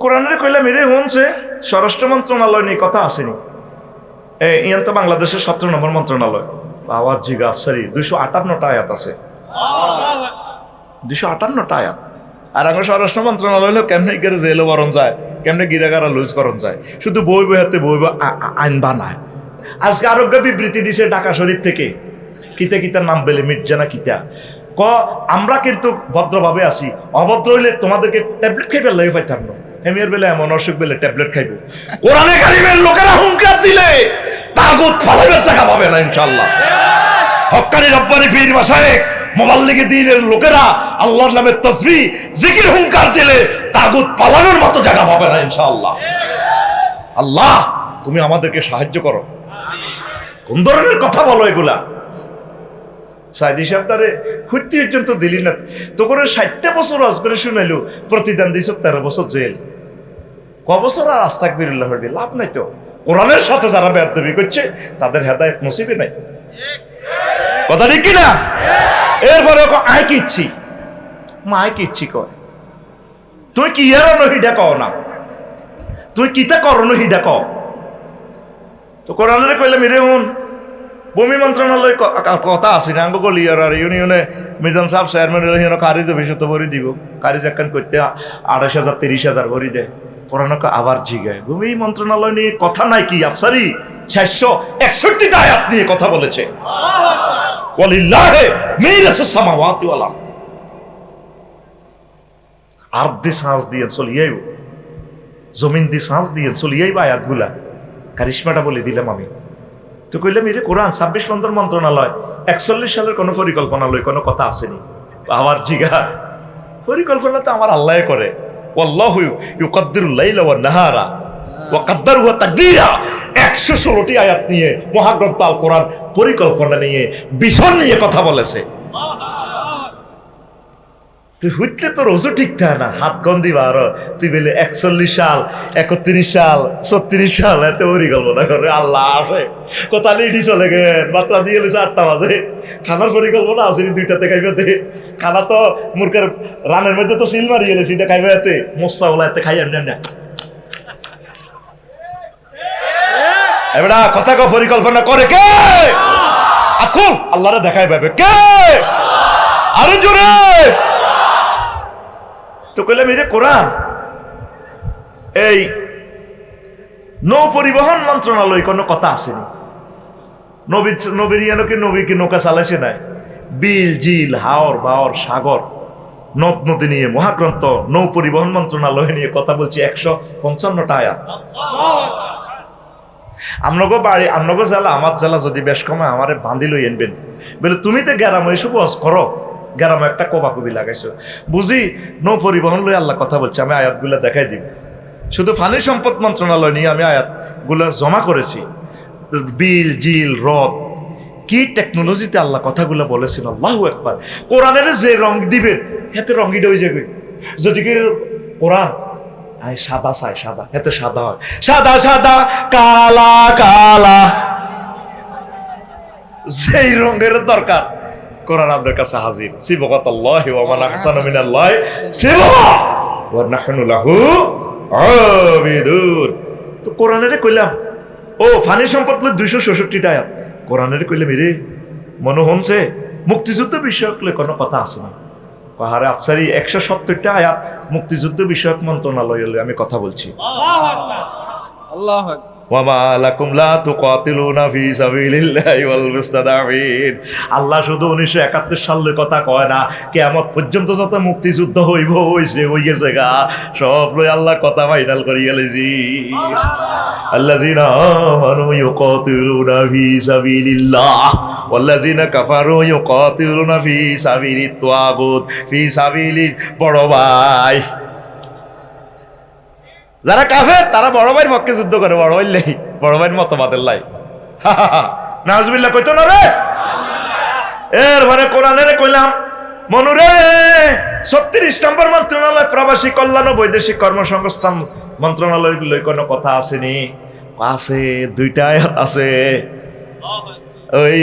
কোরআনের কইলাম এরে হনছে স্বরাষ্ট্র মন্ত্রণালয় নিয়ে কথা আসেনি। ইয়ান তো বাংলাদেশের 17 নম্বর মন্ত্রণালয়। আওয়াজ জিগা আফসারি 258টা আয়াত আছে, 258টা আয়াত। আর আমার স্বরাষ্ট্র মন্ত্রণালয় হলো কেমনে গেলে জেলে বরণ যায়, কেমনে গিরাগারা লুজ করণ যায়, শুধু বই বই হাতে বই বই আইন বানায়। আজকে আরোগ্য বিবৃতি দিছে ঢাকা শরীফ থেকে, কিতা কিতার নাম বেলে মির্জানা কিতা আমরা কিন্তু ভদ্রভাবে আছি, অভদ্র হইলে তোমাদেরকে ট্যাবলেট খাইবে লাগে পাইতাম না। হেমিয়ার বেলে এমন অসুখ বেলে ট্যাবলেট খাইব। কোরআনে কারিমের লোকেরা হুঙ্কার দিলে তাগুত ফালাইবার জায়গা পাবে না ইনশাআল্লাহ। হক্কানি রব্বানি পীর মাশায়েখ মুবাল্লিগে দ্বীনের লোকেরা আল্লাহর নামে তাসবিহ জিকির হুঙ্কার দিলে তাগুত পালানোর মতো জায়গা পাবে না ইনশাআল্লাহ। আল্লাহ তুমি আমাদেরকে সাহায্য করো। কোন ধরনের কথা বলো এগুলা? সাইদি সাহেবটারে হুত্তি পর্যন্ত দিলি না তো করে 60টা বছর আজ করে শুনাইলো, প্রতিদান দিছ 13 বছর জেল। ক বছর আর আস্তাগফিরুল্লাহ হইবে, লাভ নাই তো। কোরআনের সাথে যারা বেয়াদবি করছে তাদের হেদায়েত নসিবে নাই, কথা ঠিক কিনা? এরপরে আয় কি ইচ্ছি মায় কি ইচ্ছি কয়, তুই কি এরানো হিডা কও না, তুই কিতা করনো হিডা কও। তো কোরআনের কইলাম এরে হুন ভূমি মন্ত্রণালয় কথা আছে না আঙ্গ গলিয়ার আর ইউনিয়নে মিজান সাহেব চেয়ারম্যান কারিজ ভবিষ্যৎ ভরি দিব, কারিজ একখান করতে 28,000 30,000 ভরি দেয়। কোরআন আবার জিগায় ভূমি মন্ত্রণালয় নিয়ে কথা নাই কি আফসারি 661টা আয়াত নিয়ে কথা বলেছে। ওয়ালিল্লাহি মিরাসুস সামাওয়াতি ওয়াল আরদ, আরদে সাঁস দিয়ে চলিয়াইব, জমিন দিয়ে সাঁস দিয়ে চলিয়াইব আয়াতগুলা। কারিশমাটা বলে দিলাম আমি। তো কইলাম এই যে কোরআন 26 নম্বর মন্ত্রণালয় 41 সালের কোনো পরিকল্পনা লই কোনো কথা আসেনি। আমার জিগা পরিকল্পনা তো আমার আল্লাহ করে। ওয়াল্লাহু ইউকাদ্দিরুল লাইলা ওয়ান নাহারা ওয়া কাদ্দারহু তাকদীরা। 116টি আয়াত নিয়ে মহাগ্রন্থ আল কোরআন পরিকল্পনা নিয়ে বিশন নিয়ে কথা বলেছে। তুই হুইটলে তোর ওজু ঠিক থাকে না, হাত গন্দি বার তুই বলে 41 সাল 31 সাল 36 সাল এত পরিকল্পনা করে আল্লাহ আসে কথা লিডি চলে গে মাত্রা দিয়ে গেছে 8টা বাজে। খানার পরিকল্পনা আসেনি 2টাতে খাইবে, খানা তো মুরগের রানের মধ্যে তো সিল মারি গেছে, এটা খাইবে এতে মোস্তা ওলা এতে খাই না। এবার কথা ক পরিকল্পনা করে কে? এখন আল্লাহরে দেখাই পাবে কে? আরো জোরে। তো কইলাম এই যে কোরআন এই নৌ পরিবহন মন্ত্রণালয় কোনো কথা আসেনি। নবীর ইয়ানকে নবীকে নৌকা চালাইছে নাই, বিল জিল হাওর বাওর সাগর নদ নদী নিয়ে মহাগ্রন্থ নৌ পরিবহন মন্ত্রণালয় নিয়ে কথা বলছি 155টা আয়াত। আমনগো বাড়ি আমনগো জেলা আমার জেলা যদি বেশ কমে আমারে বান্ধি লই আনবেন বলে তুমি তো গ্যারাম এসব ওয়াজ করো, গ্রামে একটা কবাকবি লাগাইছো বুঝি নৌ পরিবহন লই আল্লাহ কথা বলছে। আমি আয়াতগুলো দেখাই দিব। শুধু পানি সম্পদ মন্ত্রণালয় নিয়ে আমি আয়াতগুলো জমা করেছি। বিল জিল হ্রদ কি টেকনোলজিতে আল্লাহ কথাগুলো বলেছেন। আল্লাহু আকবার। কোরআনের যে রং দিবেন এতে রঙিটা হয়ে যাবে। যদি কি কোরআন সাদা চাই সাদা এতে সাদা হয়, সাদা সাদা কালা কালা যেই রঙের দরকার কোরআন আপনার কাছে হাজির। সিবগাতাল্লাহি ওয়া মান আহসানু মিনাল্লাহি সিবগা ওয়া নাহনু লাহু আবিদুন। তো কোরআনের কইলাম ও ফানি সম্পদ 266টা আয়াত। কোরআনের কইলাম রে মনে হচ্ছে মুক্তিযুদ্ধ বিষয়ক কোনো কথা আছে না। পাহাড়ে আফসারি 170টা আয়াত মুক্তিযুদ্ধ বিষয়ক মন্ত্রণালয় আমি কথা বলছি। আল্লাহু আকবার। ওয়ামা লাকুম লা তুকাতিলুনা ফি সাবিলিল্লাহি ওয়াল মুস্তাদাফিন। আল্লাহ শুধু 1971 সালের কথা কয় না, কিয়ামত পর্যন্ত যত মুক্তিযুদ্ধ হইব হয়ে গেছে গা সব লই আল্লাহ কথা ফাইনাল করিয়া লইছি। আল্লাযিনা আমানু ইউকাতিলুনা ফি সাবিলিল্লাহ ওয়াল্লাযিনা কাফারু ইউকাতিলুনা ফি সাবিলিত তাগুত ফি সাবিলি বড় ভাই। যারা কাফের তারা বড় ভাইয়ের পক্ষে যুদ্ধ করে, বড় ভাই লাই বড় ভাইয়ের মতবাদের লাই। নাউজুবিল্লাহ কইতো না রে। এরপরে কোরআনের কইলাম মনুরে 36 নম্বর মন্ত্রণালয় প্রবাসী কল্যাণ ও বৈদেশিক কর্মসংস্থান মন্ত্রণালয় গুলো কোনো কথা আসেনি। আছে 2টা আয়াত আছে। ওই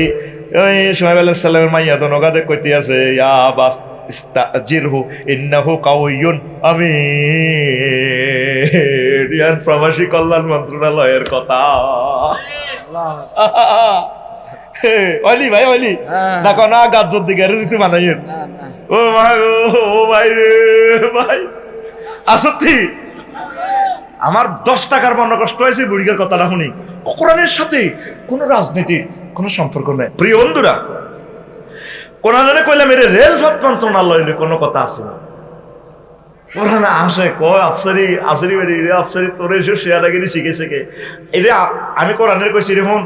ওই শুআয়ব আলাইহিস সালামের মাইয়া তো নগাদে কইতে আছে ইয়া বাস ইস্তাজিরহু ইন্নাহু কাউয়ুন আমিন। রিয়ান প্রবাসী কল্যাণ মন্ত্রণালয়ের কথা। আল্লাহ অলি ভাই অলি হ্যাঁ। দেখো না গাজ্জর দিকে তুই মানাইয়ের না না ও ভাই ও ভাই রে ভাই আসত্তি আমার 10 টাকার মনে কষ্ট হয়েছে বুড়িগার কথাটা শুনি। কোরআনের সাথে কোনো রাজনীতির কোনো সম্পর্ক নেই। প্রিয় বন্ধুরা, কোরআনের কইলাম এর রেলপথ মন্ত্রণালয় কোনো কথা আছে না। কোরআনে আসে কয় আফসারি আসরি বাড়ি রে আফসারি তোর এসে শেয়ারাগিরি শিখেছে কে এই রে আমি কোরআনের কইছি রে হন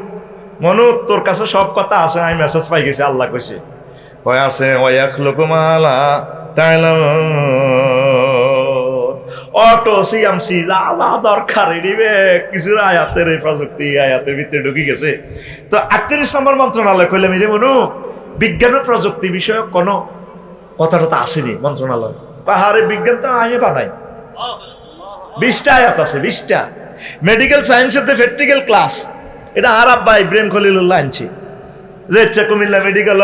মনু তোর কাছে সব কথা আছে, আমি মেসেজ পাই গেছি। আল্লাহ কইছে কয় আছে ওয়াক লোকমালা তাইলাম অটো সিএমসি যা যা দরকার দিবে কিছু আয়াতের এই প্রযুক্তি আয়াতের ভিতরে ঢুকে গেছে। তো 38 নম্বর মন্ত্রণালয় কইলাম রে মনু বিজ্ঞান ও প্রযুক্তি বিষয়ক কোনো কথাটা তো আসেনি মন্ত্রণালয়। পাহাড়ে বিজ্ঞান তো আয়ে বানাই 20টা আয়াত আছে 20টা। মেডিকেল সায়েন্সের প্র্যাকটিক্যাল ক্লাস এটা আর আব্বা ইব্রাহিম খলিলুল্লাহ আনছে যে ইচ্ছা কুমিল্লা মেডিকেল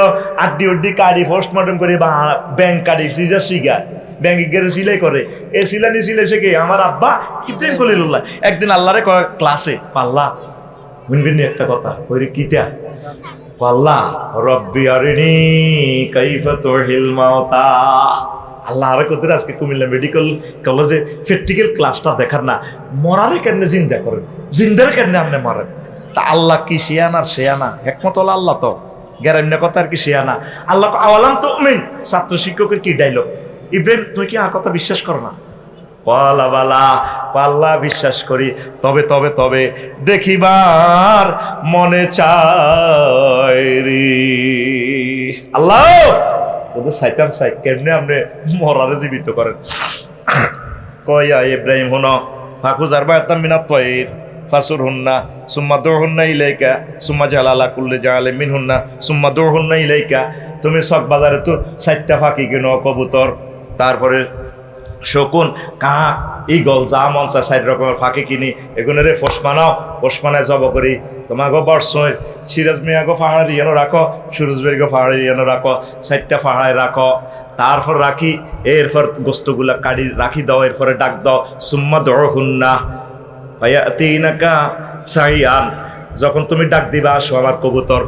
আড্ডি উড্ডি কাড়ি পোস্টমর্টম করে বা ব্যাংক কাড়ি সিজার শিগায় ব্যাংকে গেলে সিলাই করে এই সিলানি সিলাইছে কে আমার আব্বা ইব্রাহিম খলিলুল্লাহ। একদিন আল্লাহরে কয় ক্লাসে পাল্লা শুনবেন একটা কথা ওই কিতা পাল্লা রব্বি আরিনি কাইফা তুহিল মাউতা। আল্লাহ আরে কত আজকে কুমিল্লা মেডিকেল কলেজে প্র্যাকটিক্যাল ক্লাসটা দেখার না মরারে কেন জিন্দা করেন জিন্দার কেন আপনি মারেন। তা আল্লাহ কি শিয়ানার শেয়ানা একমত হলো আল্লাহ তো গ্যারান্য কথা আর কি শেয়ানা। আল্লাহ আওয়ালাম তো মিন ছাত্র শিক্ষকের কি ডাইলগ ইব্রাহিম তুমি কি আর কথা বিশ্বাস করো না? পালা বালা পাল্লা বিশ্বাস করি তবে তবে তবে দেখিবার মনে চাই রে। আল্লাহ ওদের সাইতাম সাই কেমনে আপনি মরারে জীবিত করেন। কয়া ইব্রাহিম হুন ফাকুজার বায়াতাম মিনাত তয়ির ফাসুর হুন্না সুম্মা দৌড় ইলাইকা সুম্মা জালালা কুল্লে জালে মিন হুন্না সুম্মা দৌড় ইলাইকা। তুমি সব বাজারে তো 4টা ফাঁকি কেন কবুতর তারপরে শকুন কাক ইগল যা মন চায় 4 রকমের ফাঁকি কিনি এগুলো রে ফোস বানাও ফোস বানায় জব করি তোমাকে বর্ষয় সিরাজ মিয়াগো পাহাড়ি এনো রাখো সুরজবেরিগো পাহাড়ি এনো রাখো 4টা পাহাড়ায় রাখো তারপর রাখি এরপর গোস্তগুলা কাটি রাখি দাও এরপরে ডাক দাও সুম্মা দৌড় হুন্না ভাইয়া তিনাকা সাইয়ান। যখন তুমি ডাক দিবা আসো আমার কবুতর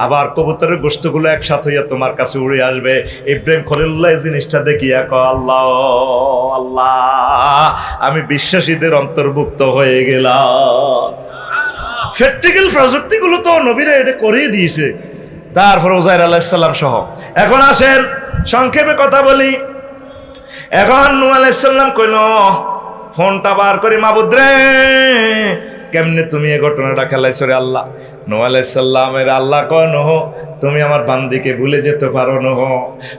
আবার কবুতরের গোস্তগুলো একসাথে হইয়া তোমার কাছে উড়ে আসবে। ইব্রাহিম খলিলুল্লাহ এই জিনিসটা দেখিয়া ক আল্লাহ আল্লাহ আমি বিশ্বাসীদের অন্তর্ভুক্ত হয়ে গেলাম। প্র্যাকটিক্যাল প্রযুক্তিগুলো তো নবীরা এটা করিয়ে দিয়েছে। তারপর উজাইর আলাইহিস সালাম সহ এখন আসেন সংক্ষেপে কথা বলি। এখন নূহ আলাইহিস সালাম কইল ফোনটা বার করে মাবুদ রে কেমনে তুমি এই ঘটনাটা খেলাইছো রে আল্লাহ। নূহ আলাইহিস সালামের আল্লাহ কয় নূহ তুমি আমার বান্দিকে ভুলে যেতে পারো নূহ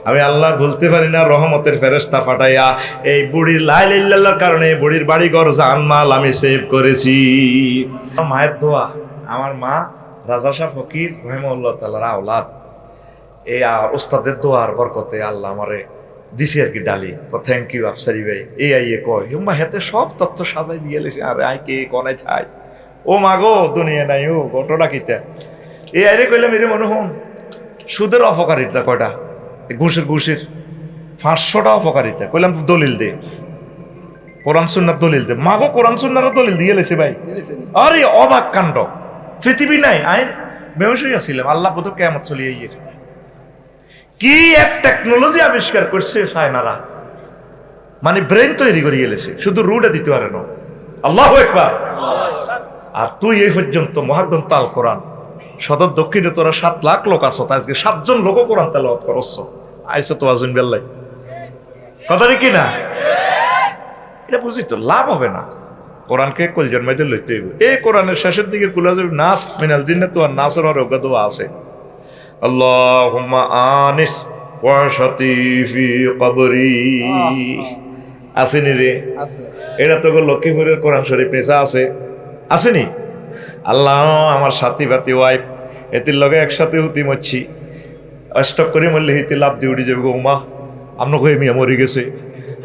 আমি আল্লাহ ভুলতে পারি না। রহমতের ফেরেশতা পাঠাইয়া এই বুড়ির লা ইলাহা ইল্লাল্লাহর কারণে বুড়ির বাড়িঘর জানমাল আমি সেভ করেছি। মায়ের দোয়া আমার মা রাজা শাহ ফকির রহিমাহুল্লাহ তাআলার আওলাদ এই ওস্তাদের দোয়ার বরকতে আল্লাহ আমারে দিছি আর কি ডালি থ্যাংক ইউ আফসারি ভাই এই আইয়ে কয় হুম্মা হেতে সব তথ্য সাজাই দিয়ে লেছে আর আই কে কনাই থাই ও মাগো দুনিয়া নাই ও ঘটনা কিতা এই আইরে কইলাম এর মনে হন সুদের অপকারিতা কয়টা ঘুষের 500টা অপকারিতা কইলাম দলিল দে কোরআন সুন্নাহ দলিল দে মাগো কোরআন সুন্নাহর দলিল দিয়ে লেছে ভাই। আরে অবাক কাণ্ড পৃথিবী নাই আই বেহুশই আছিলাম আল্লাহ কত কিয়ামত চলিয়ে ইয়ের কি এক টেকনোলজি আবিষ্কার করছে চায়নারা মানে ব্রেন তৈরি করে গেলেছে শুধু রুটে দিতে পারে না। আল্লাহু আকবার। আর তুই এই পর্যন্ত মহাগ্রন্থ আল কোরআন সদর দক্ষিণে তোরা 7 লাখ লোক আছো আজকে 7 জন লোক কোরআন তেলাওয়াত করছ আইসো তো আজুন বেল্লাই কথা কি না এটা বুঝি তো লাভ হবে না। কোরআনকে কলজার মধ্যে লইতে হইব। এই কোরআনের শেষের দিকে কুলা যাবে নাস মিনাল জিন্নাত ওয়ান নাসের রোগা দোয়া আছে আল্লাহুম্মা আনিস ওয়াশাতি ফি কবরি আসেনি রে আছে এটা তো লক্ষ্মীপুরের কোরআন শরীফ নেশা আছে আসেনি। আল্লাহ আমার সাথী বাতি ওয়াইফ এতির লগে একসাথে হুতি মরছি অষ্টক করে মরলে হিতে লাভ দিয়ে উঠে যাবে গৌমা আমরা কই মিয়া মরে গেছে।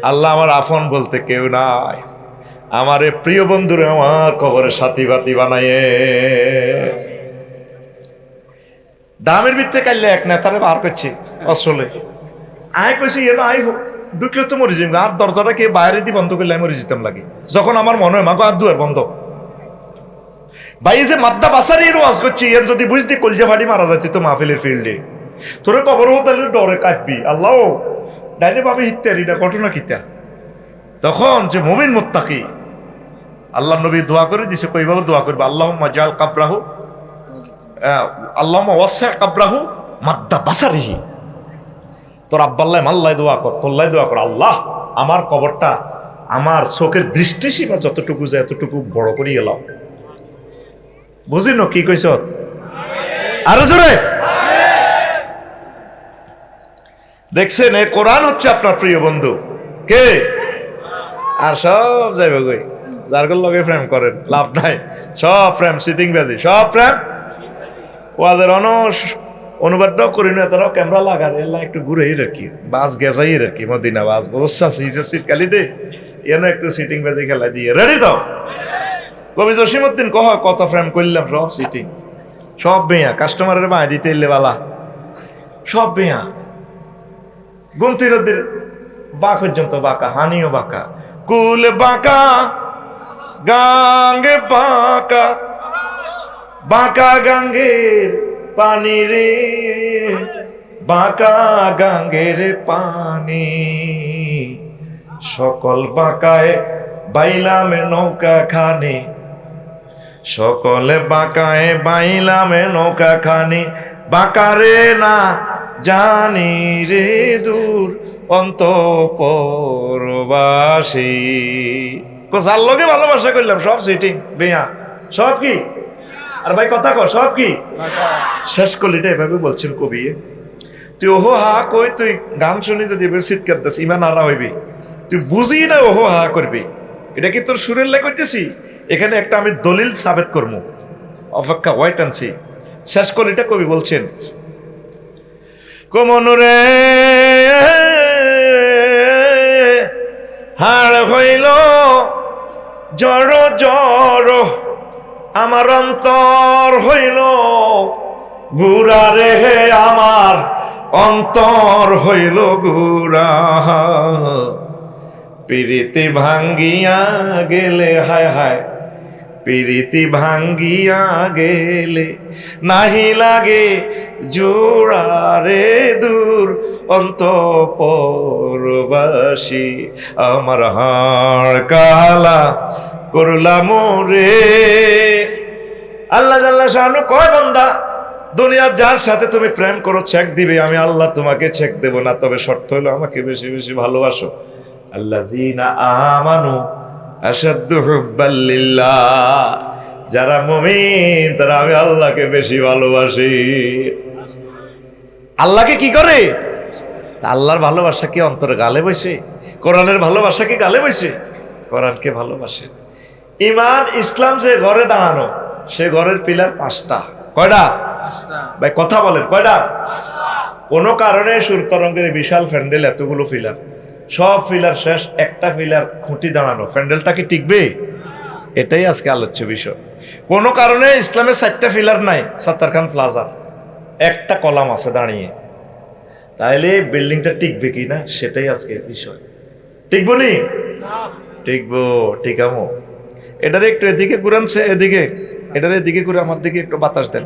আল্লাহ আমার আফন বলতে কেউ নাই আমার প্রিয় বন্ধুরে আমার কবরের সাথী বাতি বানাইয়ে দামের ভিত্তে কাইলে এক নেতারে বার করছে আসলে আয় কইছি এ আই হোক ঢুকলে তো মরে যাই, আর দরজাটা কে বাইরে দিয়ে বন্ধ করলে আমি মরে যেতাম লাগে। যখন আমার মনে হয় মাগো আর দুয়ার বন্ধ, ভাই এই যে মাদ্দা বাসারি ওয়াজ করছি, এর যদি বুঝতি কলজা ফাটি মারা যাচ্ছে তো মাহফিলের ফিল্ডে, তোর কবর তাহলে ডরে কাটবি। আল্লাহ ডাইনে ভাবে হিত্যারিটা ঘটনা কিতা। তখন যে মুমিন মুত্তাকি, আল্লাহ নবী দোয়া করে দিছে, কইভাবে দোয়া করবে, আল্লাহুম্মা জাল কাবরাহু আল্লাহুম্মা ওয়াসসি কাবরাহু মাদ্দা বাসারিহি। তোর আব্বাল্লাহ মাল্লাহ দোয়া কর, তোল্লাই দোয়া কর, আল্লাহ আমার কবরটা আমার চোখের দৃষ্টিসীমা যতটুকু যায় এতটুকু বড় করে এলাম। বুঝিন কি কইছ? আরো জোরে। দেখছেন, এ কোরআন হচ্ছে আপনার প্রিয় বন্ধু। কে? আর সব যাইবে গই, যার লগে ফ্রেম করেন লাভ নাই, সব ফ্রেম সিটিং বাজি, সব ফ্রেম। ওয়াজের অনুবাদটাও করি না, তারাও ক্যামেরা লাগান, এলা একটু ঘুরেই রাখি, বাস গেছাই রাখি, মদিনা বাস বসা সিট কালি দে, এনে একটু সিটিং বাজি খেলা দিয়ে রেডি তো। কবি জসিমউদ্দিন কহ কত ফ্রেম করলাম, সব সিটিং, সব বেয়া, কাস্টমারের বাঁ দিতে এলে বালা, সব বেয়া। গুমতি নদীর বা পর্যন্ত বাঁকা, হানিও বাঁকা, কুল বাঁকা গাঙ্গে বাঁকা, বাঁকা গাঙ্গের পানি রে, বাঁকা গাঙ্গের পানি, সকল বাঁকায় বাইলামে নৌকা খানি, সকলে বাঁকায় বাইলামে নৌকা খানি, বাঁকারে না জানি রে দূর অন্তঃপুরবাসী। যার লগে ভালোবাসা করলাম সব সিটিং বেয়া, সব কি? আর ভাই কথা কর, সব কি? শেষ কলিটা এভাবে বলছেন কবি, তুই ওহো হা কই, তুই গান শুনি যদি এবার চিৎকার দিস ইমান হারা হইবি, তুই বুঝি না ওহো হা করবি। এটা কি তোর সুরের লাই করতেছি? এখানে একটা আমি দলিল সাবেত করবো, অপেক্ষা ওয়াইট আনছি। শেষ কলিটা কবি বলছেন, কমনুরে হাড় হইল জড় জড়, আমার অন্তর হইল গুড়া রে, আমার অন্তর হইল গুড়া, পিরিতি ভাঙ্গিয়া গেলে, হায় হায় পিরিতি ভাঙ্গিয়া গেলে, নাহি লাগে জোড়া রে দূর অন্তঃপুরবাসী, আমার হাড় কালা করলাম রে। আল্লাহ জাল্লা শানু কয়, বান্দা দুনিয়ার যার সাথে তুমি প্রেম করো চেক দিবে, আমি আল্লাহ তোমাকে চেক দেব না, তবে শর্ত হলো আমাকে বেশি বেশি ভালোবাসো। আল্লাযীনা আমানু আশাদ্দু হুব্বাল লিল্লাহ, যারা মুমিন তারা আমি আল্লাহকে বেশি ভালোবাসি। আল্লাহকে কি করে? আল্লাহর ভালোবাসা কি অন্তরে গালে বসে? কোরআনের ভালোবাসা কি গালে বসে? কোরআনকে ভালোবাসে। ইমান ইসলাম যে ঘরে দাঁড়ানো, সে ঘরের পিলার 5টা। কয়টা? ভাই কথা বলেন, কয়টা? কোনো কারণে সুর তরঙ্গের বিশাল প্যান্ডেল, এতগুলো পিলার, সব পিলার শেষ, একটা পিলার খুঁটি দাঁড়ানো, প্যান্ডেলটা কি টিকবে? এটাই আজকে আলোচ্য বিষয়। কোনো কারণে ইসলামের 4টা পিলার নাই, সাত্তার খান প্লাজার একটা কলাম আছে দাঁড়িয়ে, তাহলে বিল্ডিংটা টিকবে কি না সেটাই আজকে বিষয়। টিকবো নি? টিকবো, টিকামো। এটারে একটু এদিকে ঘুরানছে, এদিকে এটারে এদিকে ঘুরে আমার দিকে একটু বাতাস দেন,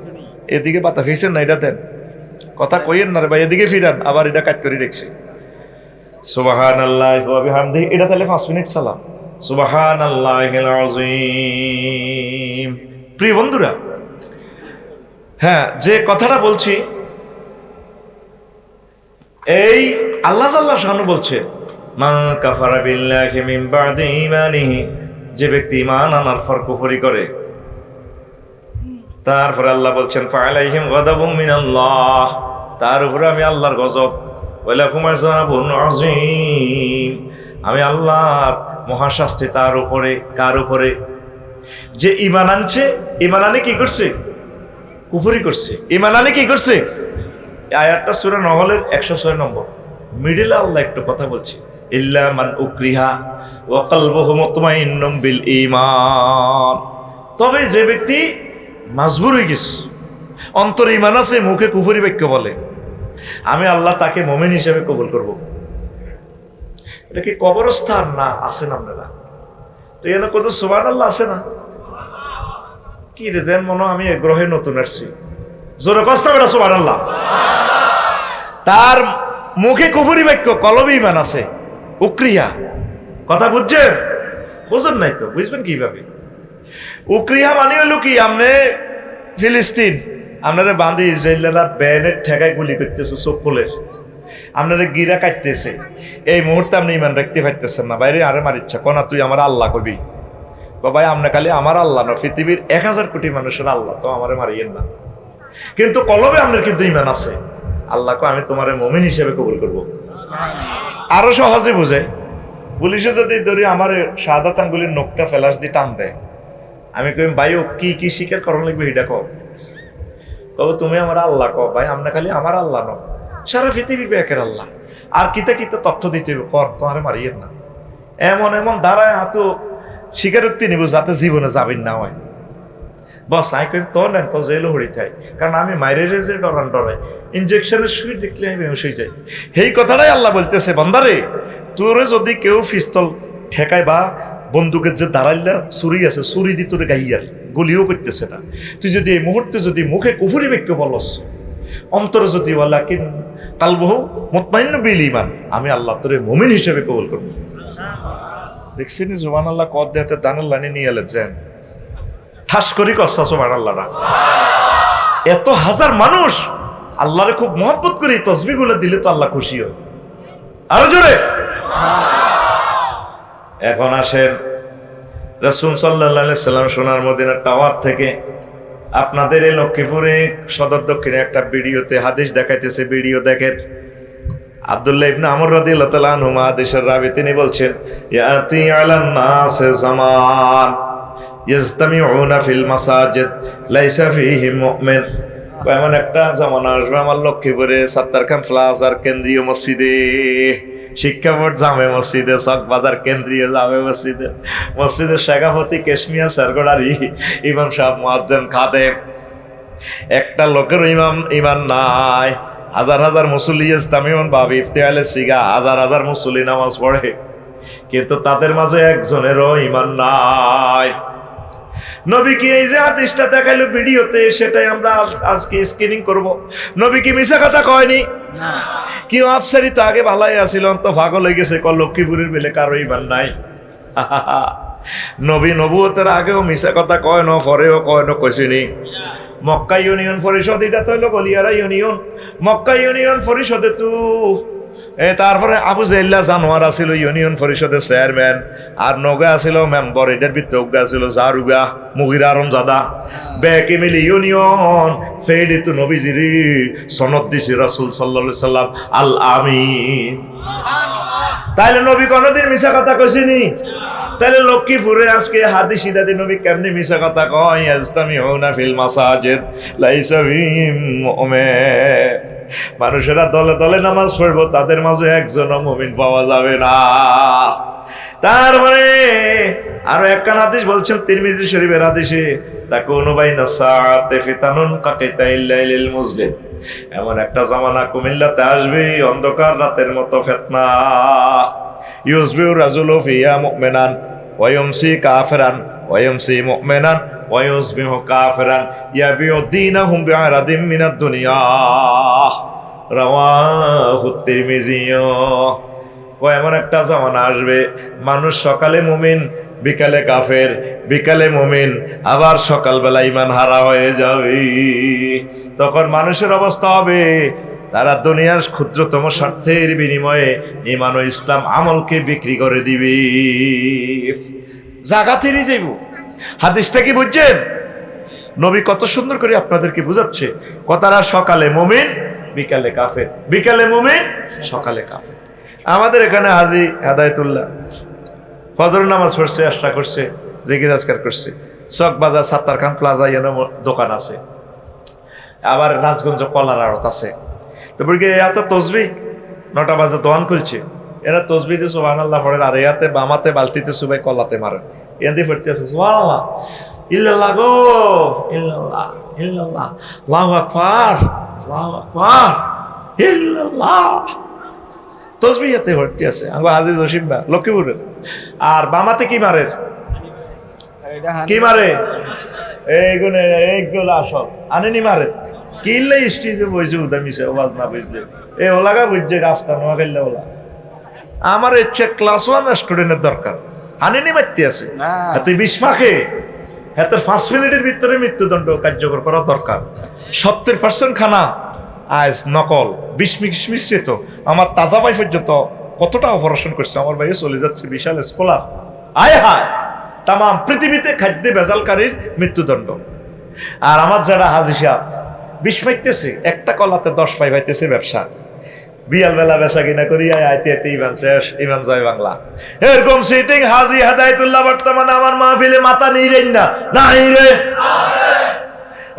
এদিকে বাতাস হয়েছেন না, এটা দেন, কথা কইেন না রে ভাই, এদিকে ফিরান, আবার এটা কাট করে রেখেছি। সুবহানাল্লাহি ওয়া বিহামদিহি, এটা তাহলে 5 মিনিট সালাম। সুবহানাল্লাহিল আযীম। প্রিয় বন্ধুরা, হ্যাঁ যে কথাটা বলছি, এই আল্লাহ জাল্লা শানু বলছে, মান কাফারা বিল্লাহি মিন বাদি ঈমানিহি, যে ব্যক্তি ঈমান আনার পর কুফরি করে, তারপরে আল্লাহ বলছেন ফাআলাইহিম গাদাবুম মিনাল্লাহ, তার উপরে আমি আল্লাহর গজব, ওয়ালাকুম আযাবুন আযীম, আমি আল্লাহর মহাশাস্তি তার উপরে। কার উপরে? যে ঈমান আনছে, ঈমান আনে কি করছে? কুফরি করছে। ঈমান আনে কি করছে? আয়াতটা সূরা নহলের 106 নম্বর, মিডলে আল্লাহ একটু কথা বলছে, ইল্লা মান উকরিহা ওয়া কলবুহু মুতমাইন্নুম বিল ঈমান, তবে যে ব্যক্তি মাজবুর হয়ে গেছে, অন্তরে ঈমান আছে, মুখে কুফরি বাক্য বলে, আমি আল্লাহ তাকে মুমিন হিসেবে কবুল করব। এটা কি কবরস্থান না? আছেন আপনারা তো এনে কত সুবহানাল্লাহ আছে না? কি রে যেন মনে হয় আমি এ গ্রহে নতুন আসছি। জোরে কষ্ট বেটা সুবহানাল্লাহ। তার মুখে কুফরি বাক্য, কলবে ঈমান আছে, উকরিয়া। কথা বুঝছেন? বুঝেন নাই তো বুঝবেন কিভাবে? উকরিয়া মানে হলো কি, আমনে ফিলিস্তিন আপনারা বাঁধে ইসরায়েলরা ব্যানের ঠেকায় গুলি করতেছে, চোখ ফুলের আপনারা গিরা কাটতেছে। এই মুহূর্তে আপনি ইমান রাখতে পারতেছেন না, বাইরে আরে মার ইচ্ছা কোনা তুই আমার আল্লাহ কবি ভাই, আপনি খালি আমার আল্লাহ না, পৃথিবীর 1000 কোটি মানুষের আল্লাহ, তো আমারে মারিয়েন না। কিন্তু কলবে আপনার কিন্তু ইমান আছে, আল্লাহকে আমি তোমার মুমিন হিসেবে কবুল করব। আরো সহজে বুঝে, পুলিশে যদি ধরি আমার শাহাদাত আঙ্গুলির নখটা ফেলাস দিয়ে টান দেয়, আমি কই ভাই ও কি কি স্বীকার করার লাগবে এটা কও। কব তুমি আমার আল্লাহ কও, ভাই আপনি খালি আমার আল্লাহ ন, সারা পৃথিবীর ব্যাকের আল্লাহ, আর কিতা কিতা তথ্য দিতে হবে কর, তোমারে মারিয়েন না। এমন এমন দাঁড়ায় হাতও স্বীকারোক্তি নিব যাতে জীবনে যাবেন না হয়। বস আই কই তো নেন তো জেলও হরি থাই, কারণ আমি মাইরের যে ডরান ডরাই, ইনজেকশনের সুই দেখলে আমি বেহুশ হয়ে যাই। এই কথাটাই আল্লাহ বলতেছে, বান্দারে তোরে যদি কেউ পিস্তল ঠেকায় বা বন্দুকের যে দাঁড়াইলা ছুরি আছে, ছুরি দি তোরে গাইয়ার গুলিও করতেছে না, তুই যদি এই মুহূর্তে যদি মুখে কুফরি বাক্য বলস, অন্তরে যদি বলা কিন কালবহু মুতমাইন্ন বিল ঈমান, আমি আল্লাহ তোরে মুমিন হিসেবে কবুল করব। দেখছেন সুবহানাল্লাহ কদ দেতে দানাল লানি নিয়ে এলেন যেন ঠাস করি কষ্ট সুবহানাল্লাহ না। এত হাজার মানুষ আল্লাহরে খুব মহব্বত করি, তসবিহগুলো দিলে তো আল্লাহ খুশি হয়। আরো জোরে। এখন আসেন রাসূল সাল্লাল্লাহু আলাইহি সাল্লাম সোনার মদিনার টাওয়ার থেকে আপনাদের এই লক্ষ্মীপুরে সদর দক্ষিণে একটা ভিডিওতে হাদিস দেখাইতেছে, ভিডিও দেখেন। আব্দুল্লাহ ইবনে আমর রাদিয়াল্লাহু তাআলা আনহু হাদিসের রাবী, তিনি বলছেন ইয়াতি আলান নাস জামান ইয়াজতামিউনা ফিল মাসাজিদ লাইসা ফীহি মুমিন। এমন একটা জামানা আসবে আমার লক্ষ্মীপুরে সাত্তারখান প্লাজার কেন্দ্রীয় মসজিদে, শিক্ষা বোর্ড জামে মসজিদে, চকবাজার কেন্দ্রীয় জামে মসজিদে, মসজিদের শেখাপতি কেশমিয়া সারগোড়ারি ইমাম সাহেব মুয়াজ্জিন খাদেম, একটা লোকের ইমান নাই। হাজার হাজার মুসল্লি ইজতামিউন বাব ইফতিহালে সিগা, হাজার হাজার মুসল্লি নামাজ পড়ে, কিন্তু তাদের মাঝে একজনেরও ইমান নাই। নবী কি এই যে হাদিসটা দেখাইলো ভিডিওতে, সেটাই আমরা আজকে স্ক্রিনিং করব। নবী কি মিছা কথা কয়নি? না। কি আফসারি তো আগে ভালাই আছিল, তো পাগল হয়ে গেছে, লক্ষ্মীপুরের বেলে কারো ইমান নাই। নবী নবুয়তের আগেও মিছা কথা কয় না, পরেও কয় না, কইছিনি। মক্কা ইউনিয়ন পরিষদ, এটা তো হইলো বলিয়ারা ইউনিয়ন, মক্কা ইউনিয়ন পরিষদে তো তারপরে আবু জাইল্লা জানোয়ার আছিল ইউনিয়ন পরিষদের চেয়ারম্যান, আর নগা আছিল মেম্বার, এটার ভিতরে ওগা ছিল জারুগা মুগিরা আরমজাদা, ব্যাকে মিলি ইউনিয়ন ফেডে তো নবীজিরি সনদ দিছে রাসূল সাল্লাল্লাহু আলাইহি সাল্লাম আল আমিন। তাইলে নবী কোনদিন মিছা কথা কইছিনি? তাহলে লক্ষ্মীপুরে আজকে হাদিস ইদাদি নবী কেমনি মিছা কথা কয়, ইয়াজতামিউনা ফিল মাসাজিদ লাইসা ফীহিম মুমিন। মানুষেরা দলে দলে নামাজ পড়বো, তাদের মাঝে একজনও মুমিন পাওয়া যাবে না। তার মানে আরো একখান হাদিস বলছেন তিরমিজি শরীফের হাদিসে, তাকুনু বাইনা সাআতি ফিতানুন কাকিতাইল লাইলিল মুজলিম, এমন একটা জামানা কুমিল্লাতে আসবে অন্ধকার রাতের মতো ফিতনা, ইউসবিউ রাজুলু ফিয়া মুমিনান ওয়া ইউমসি কাফিরান ওয়া ইউমসি মুমিনান ওয়া ইউসবিহু কাফিরান ইয়াবিউ দীনাহুম বিআরাদিম মিনাদ দুনিয়া, রাওয়াহু তিরমিজি। ও এমন একটা জামানা আসবে, মানুষ সকালে মুমিন, বিকালে কাফের, বিকালে মুমিন, আবার সকালবেলা ঈমান হারা হয়ে যাবে। তখন মানুষের অবস্থা হবে, তারা দুনিয়ার ক্ষুদ্রতম স্বার্থের বিনিময়ে ঈমান ও ইসলাম আমলকে বিক্রি করে দিবে, জাগাতেরই যাইব। হাদিসটা কি বুঝছেন? নবী কত সুন্দর করে আপনাদেরকে বুঝাচ্ছে কথাটা, সকালে মুমিন, বিকালে কাফের, বিকালে মুমিন, সকালে কাফের। আমাদের এখানে হাজী হেদায়েতুল্লাহ ফজর নামাজ পড়ছে, আশরা করছে, জিকির আজকার করছে, চকবাজার সাত্তারখান প্লাজা এনে দোকান আছে, আবার রাজগঞ্জ কলার আড়ত আছে। তারপর কি এত তসবিহ 9টা বাজে দোকান খুলছে, এরা তসবিহ দিয়ে সুবহানাল্লাহ পড়ে, আর এতে বামাতে বালতিতে সুবাই কলাতে মারে, এদি পড়তে আছে সুবহানাল্লাহ ইল্লাল্লাহ গো ইল্লাল্লাহ ইল্লাল্লাহ আল্লাহু আকবার আল্লাহু আকবার ইল্লাল্লাহ। তসবিহাতে ভর্তি আছে আমার হাজি জসিম ভাই লক্ষ্মীপুরের। আর বামাতে কি মারের কি মারে এইগুলো আসল আনেনি মারে কিনলে স্টেজে বইছে উদা মিশে ওয়াজ না বুঝলে এ ওলাগা বুঝছে রাস্তা নোয়া খেললে ওলা। আমার ইচ্ছে ক্লাস 1 স্টুডেন্টের দরকার আনেনি মারতে আছে হাতে 20 মাখে হাতের 5 মিনিটের ভিতরে মৃত্যুদণ্ড কার্যকর করা দরকার। 70% খানা আজ নকল 20 মিশছে তো আমার তাজা ভাই পর্যন্ত কতটা অপারেশন করছে আমার ভাইয়ে চলে যাচ্ছে বিশাল স্কলার। আয় হায় তাম পৃথিবীতে খাদ্যে ভেজালকারীর মৃত্যুদণ্ড। আর আমার যারা হাজি সাহেব 20 পাইতেছে একটা কলাতে 10 পাই পাইতেছে ব্যবসা বিয়াল বেলা বেচা কিনা করি আইতে আইতে ইমান শেষ ইমান জয় বাংলা এরকম সিটিং হাজি হেদায়েতুল্লাহ বর্তমানে আমার মাহফিলে মাথা নিরেন না নাই রে।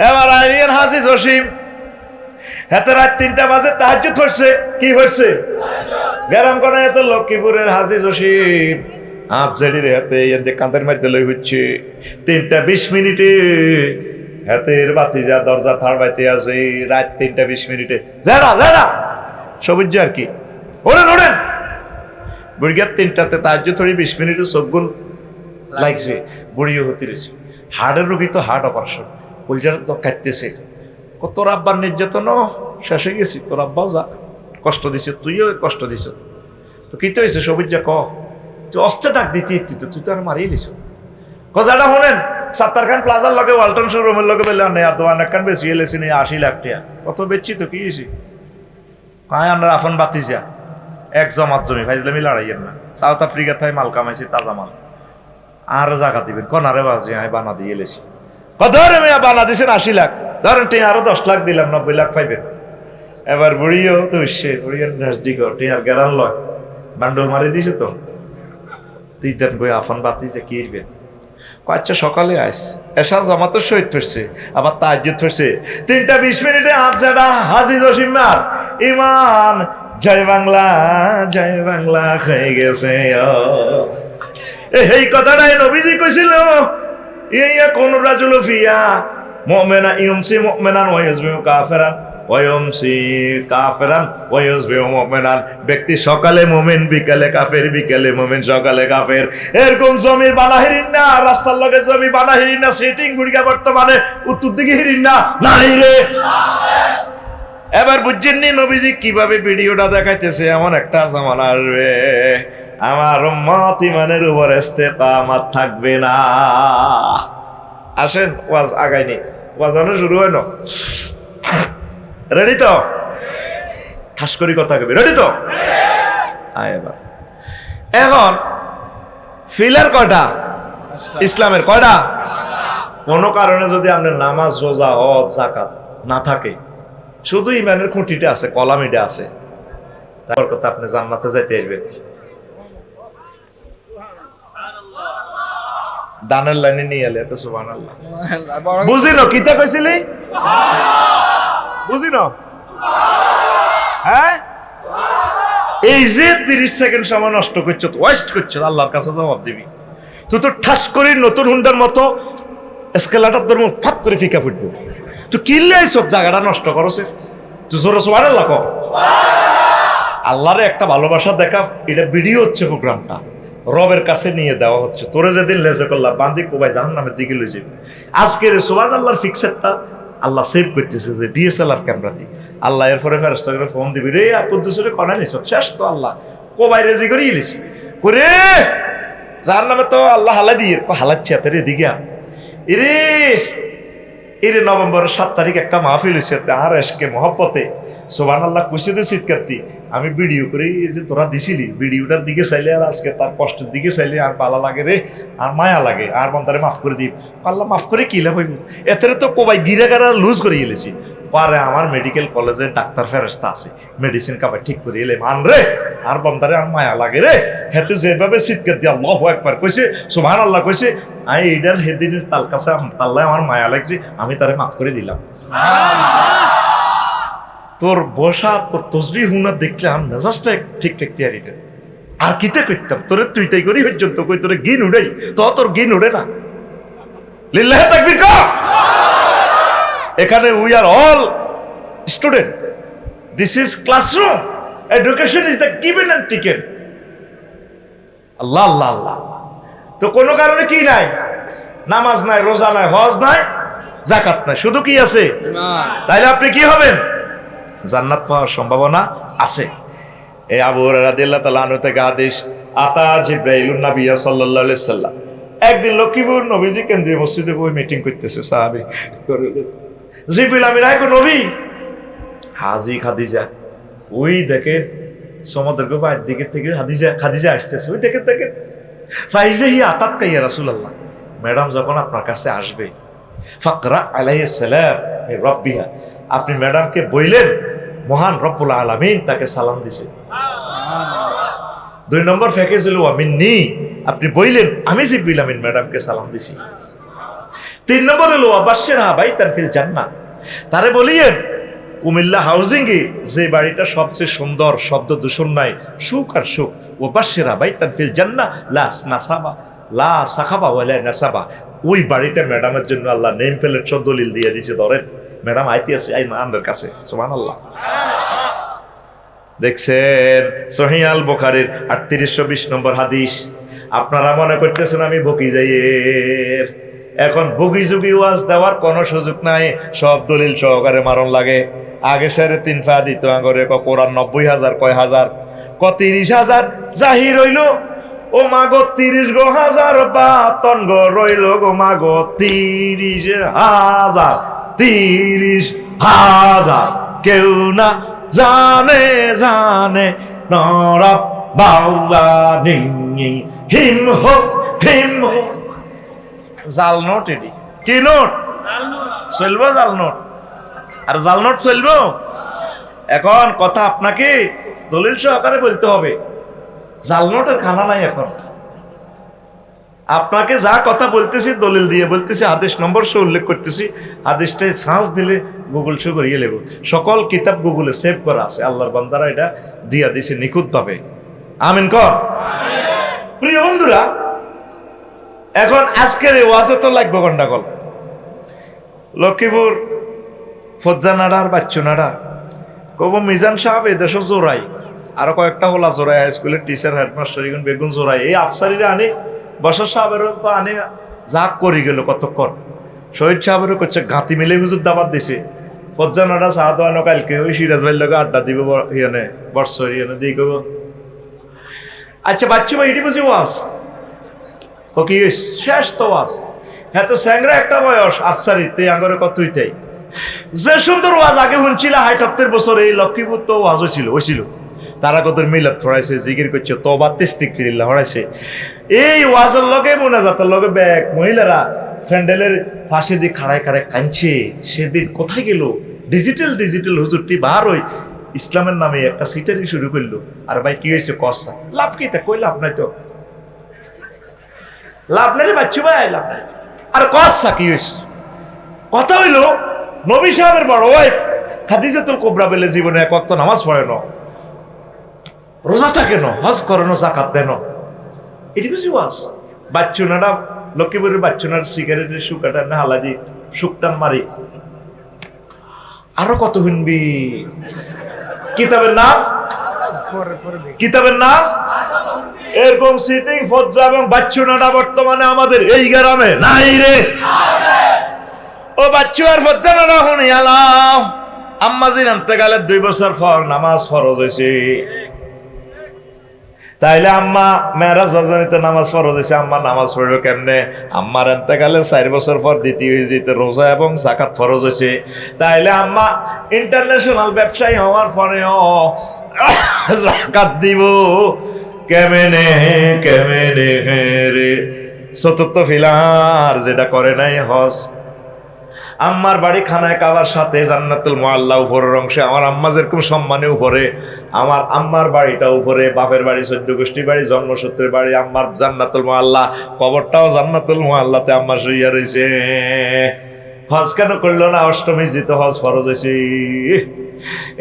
এবার আইন হাজি জসিম হাতে রাত 3টা বাজে তাহাজ্জুদ হচ্ছে কি হচ্ছে গ্রাম কোনা এত লক্ষ্মীপুরের হাজি জসিম হাত জেডি রে হাতে এতে কাঁধের মধ্যে লই হচ্ছে 3টা 20 মিনিটে হাতের বাতি যা দরজা থাড়বাইতে আছে রাত 3টা 20 মিনিটে যারা যারা সবুজ আর কি ওরেন ওরেন বুড়িয়ার 3টাতে তাহাজ্জুদ থরি 20 মিনিটে চোখগুল লাগছে বুড়িও হতে রয়েছে হার্টের রোগী তো হার্ট অপারেশন কলজার তো কাটতেছে তোর আব্বার নির্যাতন শেষ হয়ে গেছি তোর আব্বাও যা কষ্ট দিছে তুইও কষ্ট দিছ তো কি তো হয়েছে সবুজ যা ক তুই অস্ত্রে ডাক দিতে তো তুই তো আর মারিয়ে দিছ কজাটা শোনেন সাত্তার খান প্লাজার লগে ওয়ালটন শোরুমের লগে বেলে আনে আর দোকান একখান বেশি এলেছি নি 80 লাখ টাকা কত বেচছি তো কি হয়েছি কায় আমরা আফন বাতিছা এক জমাত জমি ভাইজলামি লড়াইয়ের না সাউথ আফ্রিকা থাই মাল কামাইছি তাজা মাল আর জায়গা দিবেন কনারে বাজে আমি বানা দিয়ে এলেছি ধরে মেয়া বানা দিয়েছেন 80 লাখ ধরেন টিয়া আরো 10 লাখ দিলাম 90 লাখ পাইবেন। এবার বুড়িও তো বুড়িয়ার নজদিক টিয়ার গেরান লয় বান্ডল মারি দিছে তো তুই দেন বই আফন বাতিছে কি ইরবেন আচ্ছা সকালে আইস এসা জামাতের শহীদ ফিরছে আবার তাহাজ্জুদ ফিরছে 3টা 20 মিনিটে আজ যারা হাজি জসিম মার ইমান জয় বাংলা হয়ে গেছে এই কথাটাই নবীজি কইছিল ইয়া কোন রাজুল ফিয়া মুমিনা ইউমসি মুমিনান ওয়া ইউসবিহু কাফিরান ওয়া ইউমসি কাফিরান ওয়া ইউসবিহু মুমিনান ব্যক্তি সকালে মুমিন বিকালে কাফের বিকালে মুমিন সকালে কাফের এরকম জমি বানাহিরিন না রাস্তার লগে জমি বানাহিরিন না সেটিং গুড়িয়া বর্তমানে উত্তর দিকে হিরিন না নাই রে এবার বুঝছেননি নবীজি কিভাবে ভিডিওটা দেখাইতেছে এমন একটা জামানা আসবে আমার উম্মত ইমানের উপর ইস্তেকামাত থাকবে না। আসেন ওয়াজ আগাইনি ওয়াজানো শুরু হয় না রেডি তো ঠাস করি কথা কবি রেডি তো আয় এবার এখন ফিলার কয়টা ইসলামের কয়টা কোনো কারণে যদি আপনার নামাজ রোজা হজ যাকাত না থাকে শুধু ইমানের খুঁটিটা আছে কলামিটা আছে তারপর কথা আপনি জান্নাতে যাইতে পারবেন। দানের লাইনে নিয়ে এলে তো সুবহানাল্লাহ বুঝিনো কিতা কইছিলি বুঝিনো হ্যাঁ এই যে 30 সেকেন্ড সময় নষ্ট করছো তো ওয়েস্ট করছো আল্লাহর কাছে জবাব দিবি তুই তো ঠাস করে নতুন হুন্ডার মতো এসকেলেটর ধর্ম ফাট করে ফিকা ফুটবো তুই কিনলে সব জায়গাটা নষ্ট করছে তুই জোরে সুবহানাল্লাহ কর আল্লাহরে একটা ভালোবাসা দেখা এটা ভিডিও হচ্ছে প্রোগ্রামটা রবের কাছে নিয়ে দেওয়া হচ্ছে তোরে যেদিন লেজে করলাম বান্দি কোবাই জাহান্নামের দিকে লই যাবে আজকের সুবহানাল্লাহর ফিক্সারটা আল্লাহ সেভ করতেছে যে ডিএসএলআর ক্যামেরা দিয়ে আল্লাহ এরপরে ফেরেশতা করে ফোন দিবি রে আর কুদ্দুসরে কোনা নিছ শেষ তো আল্লাহ কোবাই রেজি করে ইলিছি করে জাহান্নামে তো আল্লাহ হালা দিয়ে হালাচ্ছে এত রে দিগা এরে নভেম্বরের 7 তারিখ একটা মাহফিল হয়েছে আর এসকে মহব্বতে সুবহানাল্লাহ খুশিতে চিৎকারতি আমি ভিডিও করে এই যে তোরা দিছিলি ভিডিওটার দিকে চাইলে আর আজকে তার কষ্টের দিকে চাইলে আর ভালো লাগে রে আর মায়া লাগে আর বন্ধারে মাফ করে দিই আল্লাহ মাফ করে কি লাভ হইব এতে তো কোবাই গিরাগারা লুজ করে গেলেছি পারে আমার মেডিকেল কলেজে ডাক্তার ফেরেস্তা আছে মেডিসিন কাবার ঠিক করে এলে মান রে আর বন্ধারে আর মায়া লাগে রে হেতে যেভাবে চিৎকার দিয়ে আল্লাহু আকবার কইছে সুবহানাল্লাহ কইছে আই এটার হেদিনের তাল কাছে তাল্লায় আমার মায়া লাগছে আমি তারে মাফ করে দিলাম তোর বসা তোর তসবিহ হুনার দেখলাম মেজাজটা ঠিক ঠিক তৈরিটা আর কিতে করতাম তোরে তুইটাই করি পর্যন্ত কই তোরে গিন উড়াই তো তোর গিন উড়ে না লিল্লাহি তাকবীর কর এখানে we are all student this is classroom education is the given and taken. আল্লাহ আল্লাহ আল্লাহ। তো কোনো কারণে কি নাই? নামাজ নাই, রোজা নাই, হজ নাই, যাকাত নাই, শুধু কি আছে? তাইলে আপনি কি হবেন? জান্নাত পাওয়ার সম্ভাবনা আছে। এই আবু হুরায়রা রাদিয়াল্লাহু তাআলা আনহু থেকে হাদিস, আতা জিবরাইলুন নবিয়্যা সাল্লাল্লাহু আলাইহি সাল্লাম। একদিন লক্ষ্মীপুর নবীজি কেন্দ্রীয় মসজিদে বই মিটিং করতেছে, সাহাবী জিবরিল আমিন আইকো নবী, হাজি খাদিজা ওই দেখেন সমুদ্রের বাইরের দিকে থেকে খাদিজা আসতেছে, ওই দেখেন দেখেন ফাইজা হি আতাত কাইয়া রাসূলুল্লাহ, ম্যাডাম যখন আপনার কাছে আসবে, ফাকরা আলাইহিস সালাম মির রাব্বিহা, আপনি ম্যাডামকে বললেন মহান রব্বুল আলামিন তাকে সালাম দিছে। 2 নম্বর প্যাকেজ হলো আমিননি, আপনি বললেন আমি জিবরিল আমিন ম্যাডামকে সালাম দিছি। 3 নম্বর হলো আবাশশিরহা বাইতান ফিল জান্নাহ, তারে বলিয়েন কুমিল্লা হাউজিং এ যে বাড়িটা সবচেয়ে সুন্দর, শব্দ দূষণ নাই, সুখ আর সুখ, ওয়াবাশশিরহা বাইতান ফিল জান্নাহ লা নাসাবা লা সাখাবা ওয়ালা নাসাবা, ওই বাড়িটা ম্যাডামের জন্য আল্লাহ নেম প্লেট সব দলিল দিয়ে দিয়েছে। ধরেন ম্যাডাম আইতে আছে আমাদের কাছে, সুবহানাল্লাহ। দেখছেন সহিহ আল বুখারীর 3820 নম্বর হাদিস। আপনারা মনে করতেছেন আমি বকি যাইয়ের, এখন বগি যুগি ওয়াজ দেওয়ার কোনো সুযোগ নাই, সব দলিল সহকারে মারণ লাগে। আগে 3.5 পা দিত আগরে কোরআন 90,000 কয় হাজার ক 30,000 জাহির হইল, ও মাগো 30 গো হাজার বাতন গো রইল গো মাগো 30,000 30,000 কেউ না জানে জানে নরব বাউয়া নিং হিম হো হিম হো। জাল নোট, এটি কি নোট? চলবো জাল নোট, আর জাল নোট চলবো। এখন কথা আপনাকে দলিল সহকারে বলতে হবে, জাল নোটের খানা নাই। এখন আপনাকে যা কথা বলতেছি দলিল দিয়ে বলতেছি, হাদিস নম্বর সহ উল্লেখ করতেছি, হাদিসটাই সার্চ দিলে গুগল শো করিয়ে নেব, সকল কিতাব গুগলে সেভ করা আছে, আল্লাহর বান্দারা এটা দিয়া দিছে নিখুঁতভাবে। আমিন কর। প্রিয় বন্ধুরা, এখন আজকের এই ওয়াজে তো লাগবে গন্ডাগোল। লক্ষ্মীপুর ফজ্জানাডা আর বাচ্চুনাডা কব মিজান সাহেব এদেশ জোরাই, আরো কয়েকটা হলা জোরাই হাই স্কুলের টিচার হেডমাস্টার এগুলো বেগুন জোরাই, এই আফসারিরা আনে, বসর সাহেবেরও তো আনে, যা করি গেল কতক্ষণ। শহীদ সাহেবেরও করছে গাঁতি মিলে হুজুর দাবাত দিছে, ফজ্জানাডা চা দোয়ানো কালকে ওই সিরাজ ভাইয়ের লগে আড্ডা দিব ইয়ে বর্ষর ইয়ে দিয়ে কব আচ্ছা বাচ্চু ভাই এটি বুঝি ওয়াজ কি শেষ তো ওয়াজ। হ্যাঁ তো স্যাংরা একটা বয়স আফসারিতে আঙ্গরে কতইটাই যে সুন্দর ওয়াজ আগে শুনছিল 60-70 বছর, এই লক্ষ্মীপুর তো ওয়াজ হয়েছিল, তারা কত মিলাদ পড়াইছে, জিকির করছে, তওবা ইস্তিগফার পড়াইছে। এই ওয়াজের লগে মুনাজাতের লগে ব্যাক মহিলারা ফ্যান্ডেলের ফাঁসে দিয়ে খাড়ায় খাড়ায় কাঁদছে। সেদিন কোথায় গেল ডিজিটাল হুজুরটি বার হই ইসলামের নামে একটা সিটারি শুরু করলো। আর ভাই কি হয়েছে কসা লাভ কি, তা কই লাভ নাই, তো লাভ নাই রে বাচ্চু ভাই, লাভ নাই। আর কসা কি হয়েছে? কথা হইলো নবী সাহেবের বড় ওয়াইফ খাদিজাতুল কুবরা বলে জীবনে এক ওয়াক্ত নামাজ পড়ে না, রোজা থাকে না, হজ করে না, যাকাত দেন, এটি বুঝি ওয়াজ। বাচ্চুনাটা লক্ষ্মীপুরের বাচ্চুনার সিগারেটের শুকাটা না হালাদি শুকটান মারি, আরো কত শুনবি। কিতাবের নাম এরকম সিটিং ফজ্জা এবং বাচ্চুনাটা বর্তমানে আমাদের এই গ্রামে নাই রে। ও বাচ্চু আর ফজ্জানাটা শুনি আলাও, আম্মাজির আনতে গেলে 2 বছর পর নামাজ ফরজ হয়েছে, তাইলে আম্মা মেয়েরাজ রজনীতে নামাজ ফরজ হয়েছে, আম্মা নামাজ পড়ল কেমনে? আম্মার আনতে গেলে 4 বছর পর দ্বিতীয় হিজরিতে রোজা এবং যাকাত ফরজ হয়েছে, তাইলে আম্মা ইন্টারন্যাশনাল ব্যবসায়ী হওয়ার পরেও যাকাত দিব কেমনে রে? চতুর্থ ফিলার যেটা করে নাই হজ। আম্মার বাড়ি খানায় কাবার সাথে জান্নাতুল মুআল্লা উপরের অংশে, আমার আম্মা যেরকম সম্মানে উপরে, আমার আম্মার বাড়িটা উপরে, বাপের বাড়ি 14 গোষ্ঠী বাড়ি, জন্মসূত্রের বাড়ি, আম্মার জান্নাতুল মুআল্লা, কবরটাও জান্নাতুল মুআল্লাতে আম্মা শুইয়া রয়েছে। হজ কেন করলো না? অষ্টমী জিতে হজ ফরজ হয়েছে।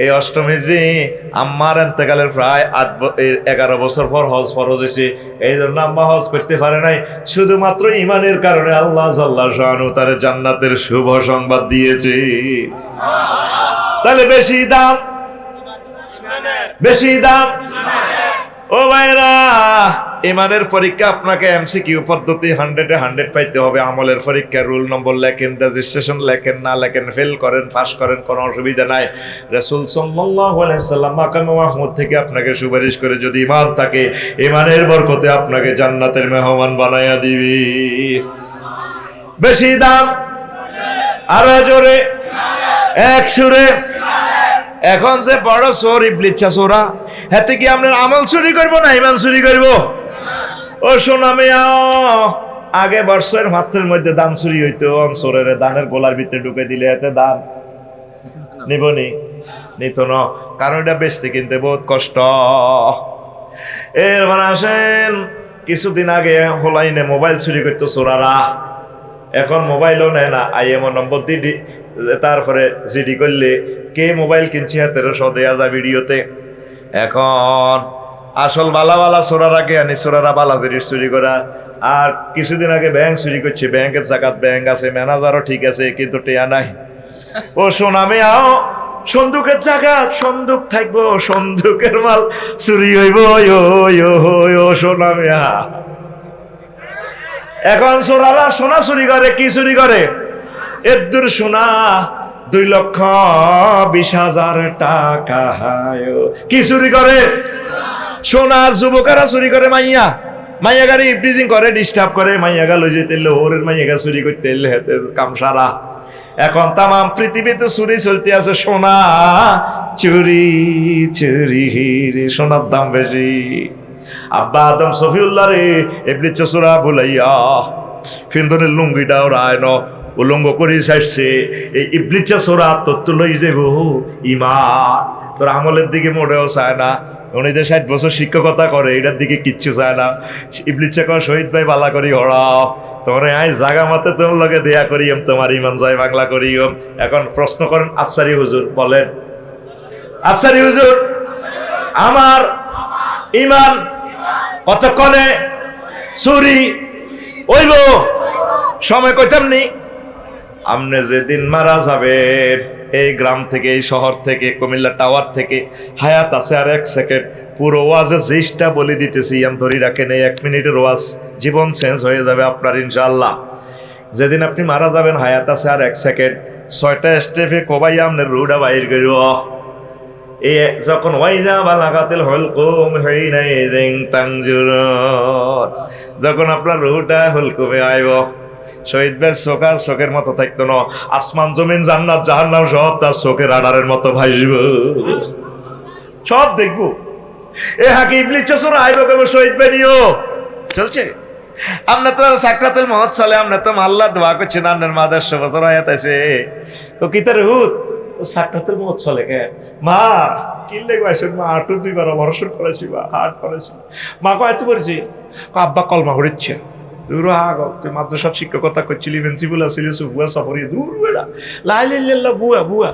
এই অষ্টমী জি আম্মার এন্তেকালের প্রায় 11 বছর পর হজ ফরজ হয়েছে, এই জন্য আম্মা হজ করতে পারে নাই। শুধুমাত্র ইমানের কারণে আল্লাহ জাল্লাহ শাআনহু তার জান্নাতের শুভ সংবাদ দিয়েছে। তাহলে বেশি দাম বেশি দাম। ও ভাইরা, ইমানের পরীক্ষা আপনাকে এমসিকিউ পদ্ধতি 100-এ 100 পাইতে হবে। আমলের পরীক্ষা রুল নম্বর লেখেন, রেজিস্ট্রেশন লেখেন, না লেখেন ফেল করেন, পাস করেন, কোনো অসুবিধা নাই। রাসূল সাল্লাল্লাহু আলাইহি সাল্লাম মাকামে মাহমুদ থেকে আপনাকে সুপারিশ করে যদি ইমান থাকে, ইমানের বরকতে আপনাকে জান্নাতের মেহমান বানায়া দিবি। বেশি দাম, আরো জোরে, এক সুরে। এখন যে বড় চোর ইবলিচ্ছা চোরা, হাতে কি আপনার আমল চুরি করবো না ইমান চুরি করবো? ও শোনা মেয়া, আগে বর্ষের মাত্রের মধ্যে দান চুরি হইতো, চোরের দানের গোলার ভিতরে ঢুকে দিলে এতে দান নিবনি, নিত না, কারণ এটা বেচতে কিনতে বহুত কষ্ট। এরপর আসেন, কিছুদিন আগে হলাইনে মোবাইল চুরি করতো চোরারা, এখন মোবাইলও নেয় না, আইএমও নম্বর দিদি, তারপরে জিডি করলে কে মোবাইল কিনছে 1300 দেয়া যায় ভিডিওতে। এখন আসল বালা বালা চোরারাকে আনি, চোরারা বালা জিনিস চুরি করা। আর কিছুদিন আগে ব্যাংক চুরি করছে, ব্যাংকের জায়গাত ব্যাংক আছে, ম্যানেজারও ঠিক আছে, কিন্তু টেয়া নাই। ও সোনামে আও, সন্দুকের জায়গা সন্দুক থাকবো, সন্দুকের মাল চুরি হইব। ও সোনামে আ, এখন চোরারা সোনা চুরি করে, কি চুরি করে? এদুর সোনা 2,20,000 টাকা। কি চুরি করে? সোনার যুবকেরা চুরি করে, মাইয়া গাড়ি ইফটিজিং করে, ডিস্টার্ব করে, মাইয়া গা লই যেতে ওরের মাইয়া গা চুরি করতে এলে হেতে কাম সারা। এখন তামাম পৃথিবীতে চুরি চলতে আছে, সোনা চুরি চুরি রে, সোনার দাম বেশি। আব্বা আদম সফিউল্লাহ রে এবলি চোরা ভুলাইয়া ফিন্দনের লুঙ্গিটা ওরা আয় ন উলঙ্গ করে ছাড়ছে। এই ইবলিচ্ছা চোরা তোর লই যাব ইমান, তোর আমলের দিকে মোটেও চায় না। উনি যে 60 বছর শিক্ষকতা করে, এটার দিকে কিচ্ছু চায় না। ইবলিচ্ছা কর শহীদ ভাই বালা করি হরাও, তোমার আই জাগা মতে তোমার লগে দেয়া করিম, তোমার ইমান যায় বাংলা করিম। এখন প্রশ্ন করেন আফসারি হুজুর, বলেন আফসারি হুজুর, আমার ইমান কতক্ষণে চুরি ওইব? সময় কইতাম নি। আপনি যেদিন মারা যাবেন, এই গ্রাম থেকে, এই শহর থেকে, কুমিল্লা টাওয়ার থেকে হায়াত আছে আর 1 সেকেন্ড। পুরো ওয়াজে জিসটা বলে দিতেছি, ইয়ান ধরি রাখেন, এই 1 মিনিটের ওয়াজ, জীবন চেঞ্জ হয়ে যাবে আপনার ইনশাআল্লাহ। যেদিন আপনি মারা যাবেন, হায়াত আছে আর 1 সেকেন্ড, 6টা স্টেপে কবাই আপনার রুডা বাইর করব। এ যখন ওয়াইজা বালাগাতিল হুলকুম হিনা ইযিন তানজুরুন, যখন আপনার রুহটা হুলকুমে আইব, শহীদ ভাই চোখার চোখের মতো থাকতো না, আসমান জমিন জান্নাত জাহান্নাম সব তার চোখের আড়ারের মতো ভাসব, সব দেখবো। এ হাকি ইবলিচ্ছা চোরা আইব কেবল শহীদ ভাই নিও চলছে। আমরা তো সাকরাতুল মউত চলে, আমরা তো আল্লাহ দোয়া করছি না, আপনার মা 150 বছর হায়াত আছে, তো কিতার হুত তো সাকরাতুল মউত চলে কে? মা কিনলে গাইছেন, মা 2বার অপারেশন করেছি, বা হার্ট করেছি। মা কয়তো করেছি? আব্বা কলমা হরিচ্ছে। দূর আগ, তুই মাদ্রাসার শিক্ষকতা করছিলি, প্রিন্সিপাল আসিলি, বুয়া সফরি দূর বেড়া লাইল্লাহ বুয়া বুয়া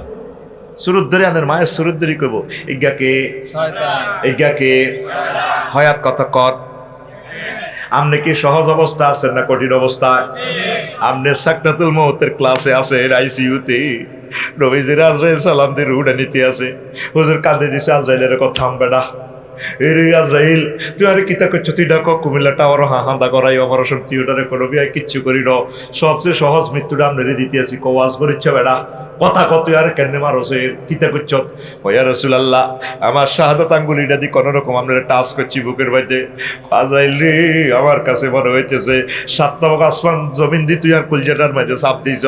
সুরুদ ধরে আনের মায়ের সুরুদ ধরি করবো। ইজ্ঞাকে হয়াত কথা কর। আপনি কি সহজ অবস্থা আছেন না কঠিন অবস্থায়? আপনি সাকরাতুল মউতের ক্লাসে আছেন, আইসিইউতে। নবীজির আজরাইল সালাম দিয়ে রুহটা নিতে আছে, হুজুর কাঁদে দিছে, আজরাইলের কথা থামবে না। এরে আজরাইল, তুই আরে কিতা করছো? তুই ডাক কুমিল্লা টাওয়ার হাঁদা করাই অপারেশন থিয়েটারে কোনো বিয়ায় কিচ্ছু করি ন, সবচেয়ে সহজ মৃত্যুটা আপনারে দিতে আছি, কওয়াজ করিচ্ছ বেড়া, কথা কত আর কেন মারছে, কিতা করছ? ওয়া রাসূলুল্লাহ, আমার শাহাদাত আঙ্গুলিটা দিয়ে কোনো রকম আপনারা টাচ করছি বুকের মধ্যে। আজরাইল রে, আমার কাছে মনে হইতেছে 7 নবক আসমান জমিন দি তুই আর কলজাটার মাঝে চাপ দিছ।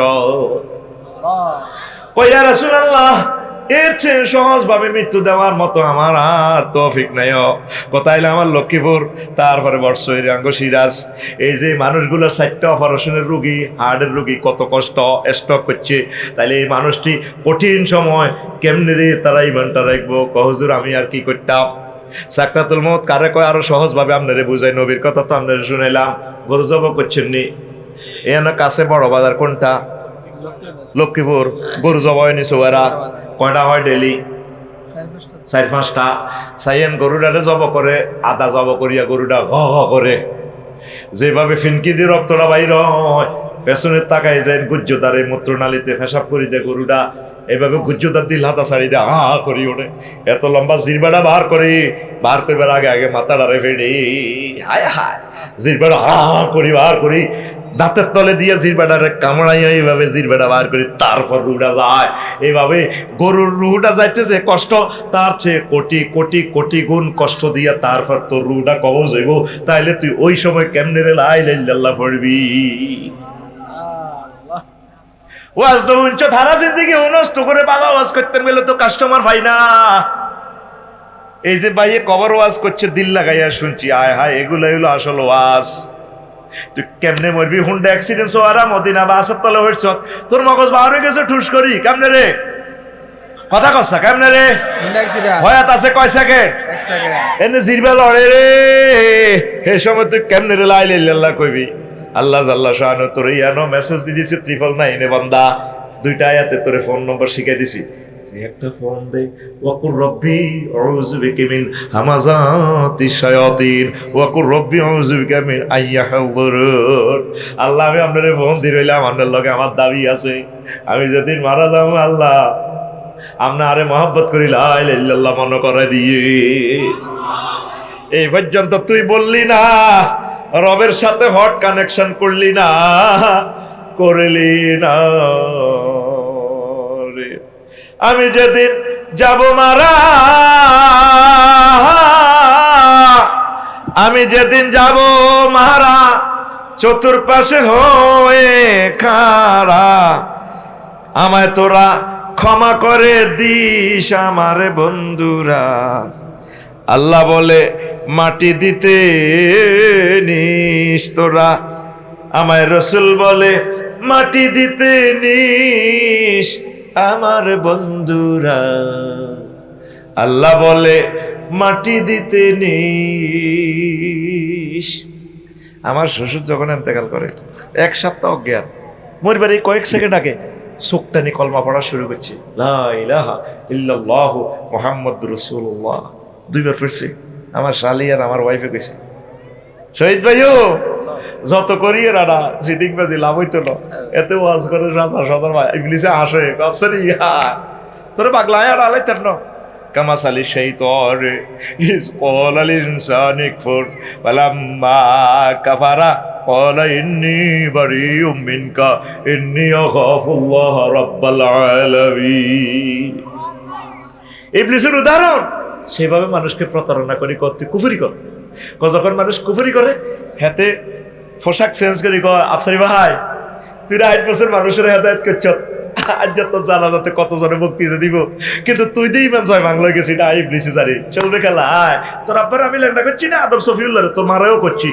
ওয়া রাসূলুল্লাহ, এর চেয়ে সহজ ভাবে মৃত্যু দেওয়ার মতো আমার আর তৌফিক নাই। কোথায় আমার লক্ষ্মীপুর, তারপরে বর্ষের আঙ্গ সিরাজ, এই যে মানুষগুলো 4টা অপারেশনের রুগী, হার্টের রুগী, কত কষ্ট স্ট্রোক করছে, তাইলে এই মানুষটি কঠিন সময় কেমনে রে তারা ইমানটা রাখবো? হুজুর আমি আর কি করতাম? সাকরাতুল মউত কারে কয় আরো সহজ ভাবে আপনারে বুঝাই, নবীর কথা তো আপনারা শুনাইলাম। গরু জবাই করছেন নি, এখানে কাছে বড় বাজার কোনটা? লক্ষ্মীপুর। গরু জবাই নিছে ওরা কয়টা হয় ডেলি? 4-5টা। সাইয়েন গরুটারে জব করে, আদা জব করিয়া গরুটা ঘ ঘ করে, যেভাবে ফিনকি দিয়ে রক্তটা বাইর হয়, পেছনের তাকায় যায় গুজ্জতারে মূত্রনালীতে পেশাব করি দেয়, গরুটা এইভাবে গুজ্জুদার দিল হাতা ছাড়ি দিয়ে করি ওঠে, এত লম্বা জিরবাটা বার করবার আগে আগে মাথা ডারে ফেড়ে হায় হায় জিরবাটা বার করি দাঁতের তলে দিয়ে জিরবাটারে কামড়াইয়া এইভাবে জিরবাটা বার করি, তারপর রুটা যায়। এইভাবে গরুর রুটা যাইতেছে কষ্ট, তার চেয়ে কোটি কোটি কোটি গুণ কষ্ট দিয়া তারপর তোর রুটা কবজ হইব। তাইলে তুই ওই সময় কেমনে রে লা ইলাহা ইল্লাল্লাহ পড়বি? ওয়াজ তো উঞ্চ ধারা জিন্দিগি নষ্ট করে বালা ওয়াজ করতে গেলে তো কাস্টমার পাই না। এই যে ভাইয়ে কবর ওয়াজ করছে দিল লাগাইয়া শুনছি, আয় হায় এগুলো হইলো আসল ওয়াজ। তুই কেমনে মরবি? হুন্ডা অ্যাক্সিডেন্ট হওয়ারা মদিনা বা আসার তলে হইছ, তোর মগজ বার হয়ে গেছে ঠুস করি। কেমনে রে কথা কসা? কেমনে রে হয়াত আছে কয় সেকেন্ড এনে জিরবা লড়ে রে, হে সময় তুই কেমনে রে লা ইলাহা ইল্লাল্লাহ কইবি? আল্লাহ জাল্লা শাহানু তোর ইয়ানো মেসেজ দিয়ে দিছি 999 বান্দা, 2টা আয়াতে তোরে ফোন নম্বর শিখাই দিছি, তুই একটা ফোন দে। ওয়াকুর রব্বি আউযু বিকা মিন হামাযাতিশ শায়াতিন ওয়াকুর রব্বি আউযু বিকা মিন আইয়াহযুরুন। আল্লাহ আমি আপনারে ফোন দি রইলাম, আপনার লগে আমার দাবি আছে, আমি যেদিন মারা যাব আল্লাহ আপনি আরে মহব্বত করি লা ইলাহা ইল্লাল্লাহ মনে করে দিয়ে। এই পর্যন্ত তুই বললি না, রবের সাথে হট কানেকশন করলি না, করলি না রে। আমি যেদিন যাব মারা, আমি যেদিন যাব মারা, চতুর্পাশে হয়ে খাড়া, আমায় তোরা ক্ষমা করে দিস আমার বন্ধুরা। আল্লাহ বলে মাটি দিতে নিস তোরা, আমায় রসুল বলে মাটি দিতে নিস আমার বন্ধুরা। আল্লাহ বলে মাটি দিতে নিস। আমার শ্বশুর যখন ইন্তেকাল করে 1 সপ্তাহ অজ্ঞান, মরবার এই কয়েক সেকেন্ড আগে চোখটানি কলমা পড়া শুরু করছে, লা ইলাহা ইল্লাল্লাহু মুহাম্মাদুর রাসূলুল্লাহ। 2বার পড়ছে। আমার শালি আর আমার ওয়াইফে কইছে, শহীদ ভাইও যত করিয়ে রানা সিটিং বাজি লাভ হইতো না, এত ওয়াজ করে রাজা সদর ভাই ইংলিশে আসে কবসারি তোরে পাগলায় আর আলাইতেন না। কামা সালি শাইতান ইস ক্বালা লিল ইনসানি কফুর ফালাম্মা কাফারা ক্বালা ইন্নী বারিউম মিনকা ইন্নী আখাফুল্লাহ রাব্বাল আলামিন। ইবলিসের উদাহরণ, সেভাবে মানুষকে প্রতারণা করি করতে কুফরি কর। যখন মানুষ কুফরি করে হাতে পোশাক চেঞ্জ করি কর, আফসারি ভাই তুই 8 বছর মানুষের হেদায়েত করছ, আজ তো জানা যাতে কত জনে বক্তৃতা দিব, কিন্তু তুই দিয়ে ইমান জয় বাংলা গেছি, এটা ইবলিসে জানি চলবে খেলা। আয় তোর আব্বার আমি লেখনা করছি না, আদম সফিউল্লাহ তোর মারাও করছি,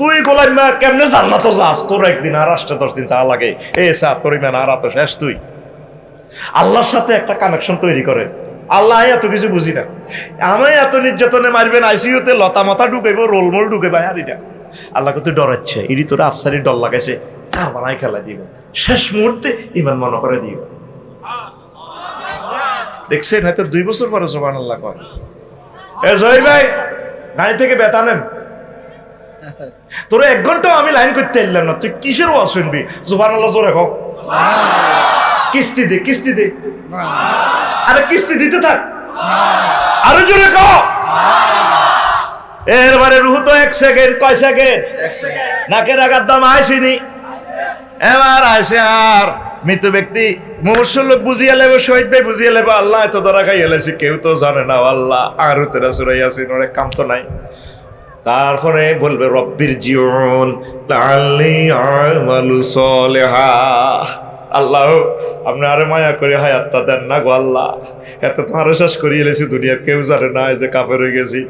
তুই গোলাম মা কেমনে জান্নাত যাস? তোর একদিন আর 8-10 দিন চা লাগে, এ স্যার তোর ইমান আর এত শেষ। তুই আল্লাহর সাথে একটা কানেকশন তৈরি করে। আল্লাহ এত কিছু বুঝি না, আমি এত নির্যাতনে মারবেন, আইসিইউতে লতা মতা ঢুকাইব, রোলমোল ঢুকে ভাই, আর এটা আল্লাহকে তুই ডরাচ্ছে, ইডি তোরা আফসারি ডর লাগাইছে, কার বানাই খেলা দিব, শেষ মুহূর্তে ইমান মনে করে দিব। দেখছেন হয়তো 2 বছর পরে সুবহানাল্লাহ কয়, এ জয় ভাই গাড়ি থেকে বেতা নেন, তোর 1 ঘন্টা আমি লাইন করতে এলাম না, তুই কিসের ওয়াজ শুনবি? সুবহানাল্লাহ জোরে হোক, কিস্তি দে কিস্তি দে, আরে কিস্তি দিতে থাক, আরো জোরে কও। এরবারে রুহ তো 1 সেকেন্ড, কয় সেকেন্ড? 1 সেকেন্ড। নাকের আগার দাম আইসিনি, এবার আইসে আর মৃত ব্যক্তি মুমূর্ষু লোক বুঝিয়ে লেব, শহীদ ভাই বুঝিয়ে লেব, আল্লাহ এত ধরা খাই এলেছি কেউ তো জানে না, আল্লাহ আরো তেরা সুরাই আছে, ওরে কাম তো নাই। তারপরে বলবে রব্বির জিউন লাআল্লি আমালু সলিহা, আল্লাহ আপনি আরে মায়া করে হায়াতটা দেন না গো আল্লাহ, এত তোমার শেষ করিয়ে এলেছি, দুনিয়ার কেউ জানে না যে কাফের হয়ে গেছি।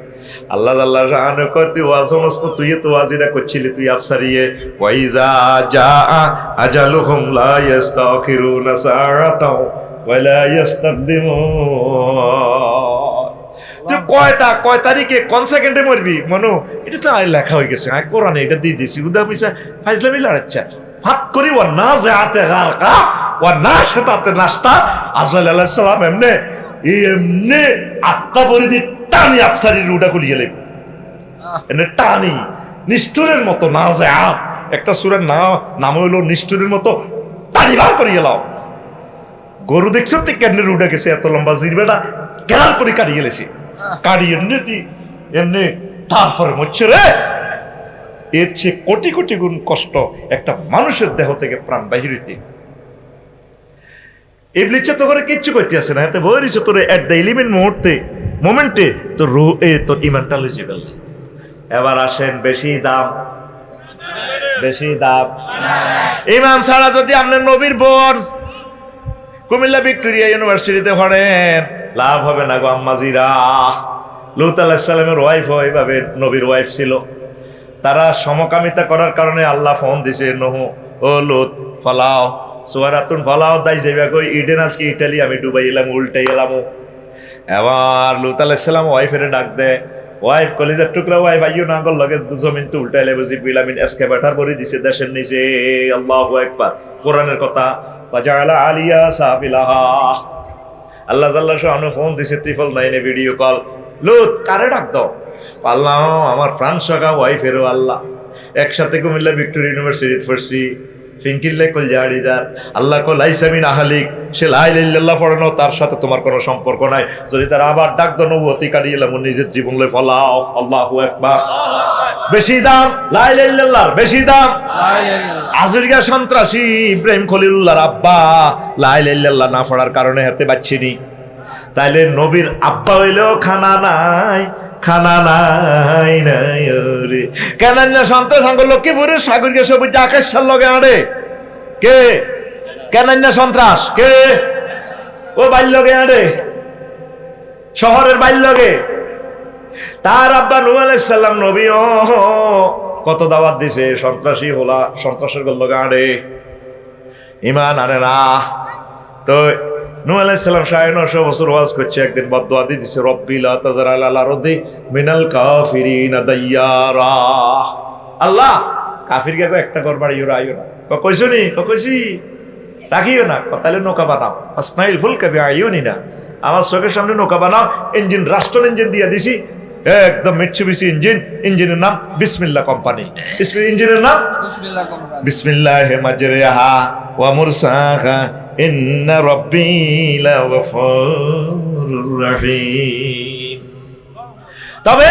আল্লাহ আল্লাহ শাহানু করতে ওয়া সমস্ত তুই তো ওয়াজিরা করছিলি, তুই আফসারিয়ে ওয়াইজা জা আজালুহুম লা ইস্তাখিরুনা সাআতাও ওয়া লা ইস্তাকদিমুন। তুই কয় তারিখে কোন সেকেন্ডে মরবি মনু, এটা তো লেখা হয়ে গেছে, আমি কোরআনে এটা দিয়ে দিছি, উদা পয়সা ফাইজলামি লড়াচ্ছা ফাত করি ওয়া না যাতে গারকা ওয়া নাশতাতে নাশতা। আজরাইল আলাইহিস সালাম এমনে আত্মা পরিধি টানি আফসারির রুটা খুলিয়ে লেব, এনে টানি নিষ্ঠুরের মতো না যায়, একটা সূরার নাম হইল নিষ্ঠুরের মতো টানি বার করিয়ে লাও। গরু দেখছো তুই কেন উঠে গেছে এত লম্বা জিরবেটা কেনার করে কাটিয়ে গেলেছি কাটিয়ে এমনি তারপরে মরছে রে। এর চেয়ে কোটি কোটি গুণ কষ্ট একটা মানুষের দেহ থেকে প্রাণ বাহির হইতে। ইবলিস তো করে কিচ্ছু করতে আসে না, এতে বই রইছে তোর এট দ্য এলিমেন্ট মোমেন্টে তোর রূহ তোর ইমানটা লইছে ফেললে। এবার আসেন বেশি দাম ইমান ছাড়া যদি আপনার নবীর বোন কুমিল্লা ভিক্টোরিয়া ইউনিভার্সিটিতে পড়েন লাভ হবে না গো আম্মাজিরা। লূত আলাইহিস সালামের ওয়াইফ ওইভাবে নবীর ওয়াইফ ছিল, তারা সমকামিতা করার কারণে আল্লাহ ফোন দিছে নহু ও লূত ফালাও সুয়ারাতুন ফালাও দাই যাইবা কই ইডেন আজকে ইটালি আমি ডুবাই এলাম উল্টাই এলাম। এবার লূত আলাইহিস সালাম ওয়াইফের ডাক দেয়, ওয়াইফ কলিজার টুকরা ওয়াইফ আইও না গল লগে জমিন তো উল্টাইলে বুঝি বিলামিন এসকেভেটর করে দিছে দেশের নিচে। আল্লাহু আকবার, কোরআনের কথা। ফাজালা আলিয়া সাবিলাহা, আল্লাহ জাল্লা শাহনু ফোন দিছে ত্রিপল নাইনে ভিডিও কল। লূত কারে ডাক দাও? আল্লাহ আমার ফ্রান্স সগা ওয়াইফেরও আল্লাহ একসাথে কুমিল্লা ভিক্টোরিয়া ইউনিভার্সিটিতে পড়ছি ফিনকিল্লে কল জাহাড়ি যার আল্লাহ কল লাইসামিন আহালিক, সে লা ইলাহা ইল্লাল্লাহ পড়ানো তার সাথে তোমার কোনো সম্পর্ক নাই। যদি তার আবার ডাক দাও নবুয়তি কাটিয়ে এলাম নিজের জীবন লই ফলাও। আল্লাহু আকবার, বেশি দাম লা ইলাহা ইল্লাল্লাহর, বেশি দাম। আজরিয়া সন্ত্রাসী ইব্রাহিম খলিলুল্লাহর আব্বা লা ইলাহা ইল্লাল্লাহ না পড়ার কারণে হাতে বাচ্চিনি। তাইলে নবীর আব্বা হইলেও খানা নাই রে। কেন সন্ত্রাস আঙ্গ লক্ষ্মীপুরের সাগরিয়া সবুজ আকাশের লগে আড়ে কে? কেন সন্ত্রাস কে? ও বাল্যকে আড়ে শহরের বাল্যকে। তার আব্বা নূহ আলাইহিস সালাম নবী কত দাওয়াত দিছে, সন্ত্রাসী হলা সন্ত্রাসের লগে আড়ে ইমান আনে না। তো নূহ আলাইহিস সালাম 950 বছর ওয়াজ করছে, একদিন বদদুয়া দিছে রব্বি লা তাযার আলাল আরদি মিনাল কাফিরিনা দাইয়ারা। আল্লাহ কাফিরকে একটা ঘর বাড়িও রাইও না। কইছনি কইছি রাখিও না, তাহলে নৌকা বানাও। আসনাইল ফুলকা বিআইউনিনা, আমার চোখের সামনে নৌকা বানাও। ইঞ্জিন রাষ্ট্র ইঞ্জিন দিয়ে দিছি, একদম মিৎসুবিশি ইঞ্জিন। ইঞ্জিনের নাম বিসমিল্লাহ কোম্পানি। ইঞ্জিনের নাম বিসমিল্লাহি মাজরিহা ওয়া মুরসাহা ইন্না রাব্বি লাগফুরুর রহিম। তবে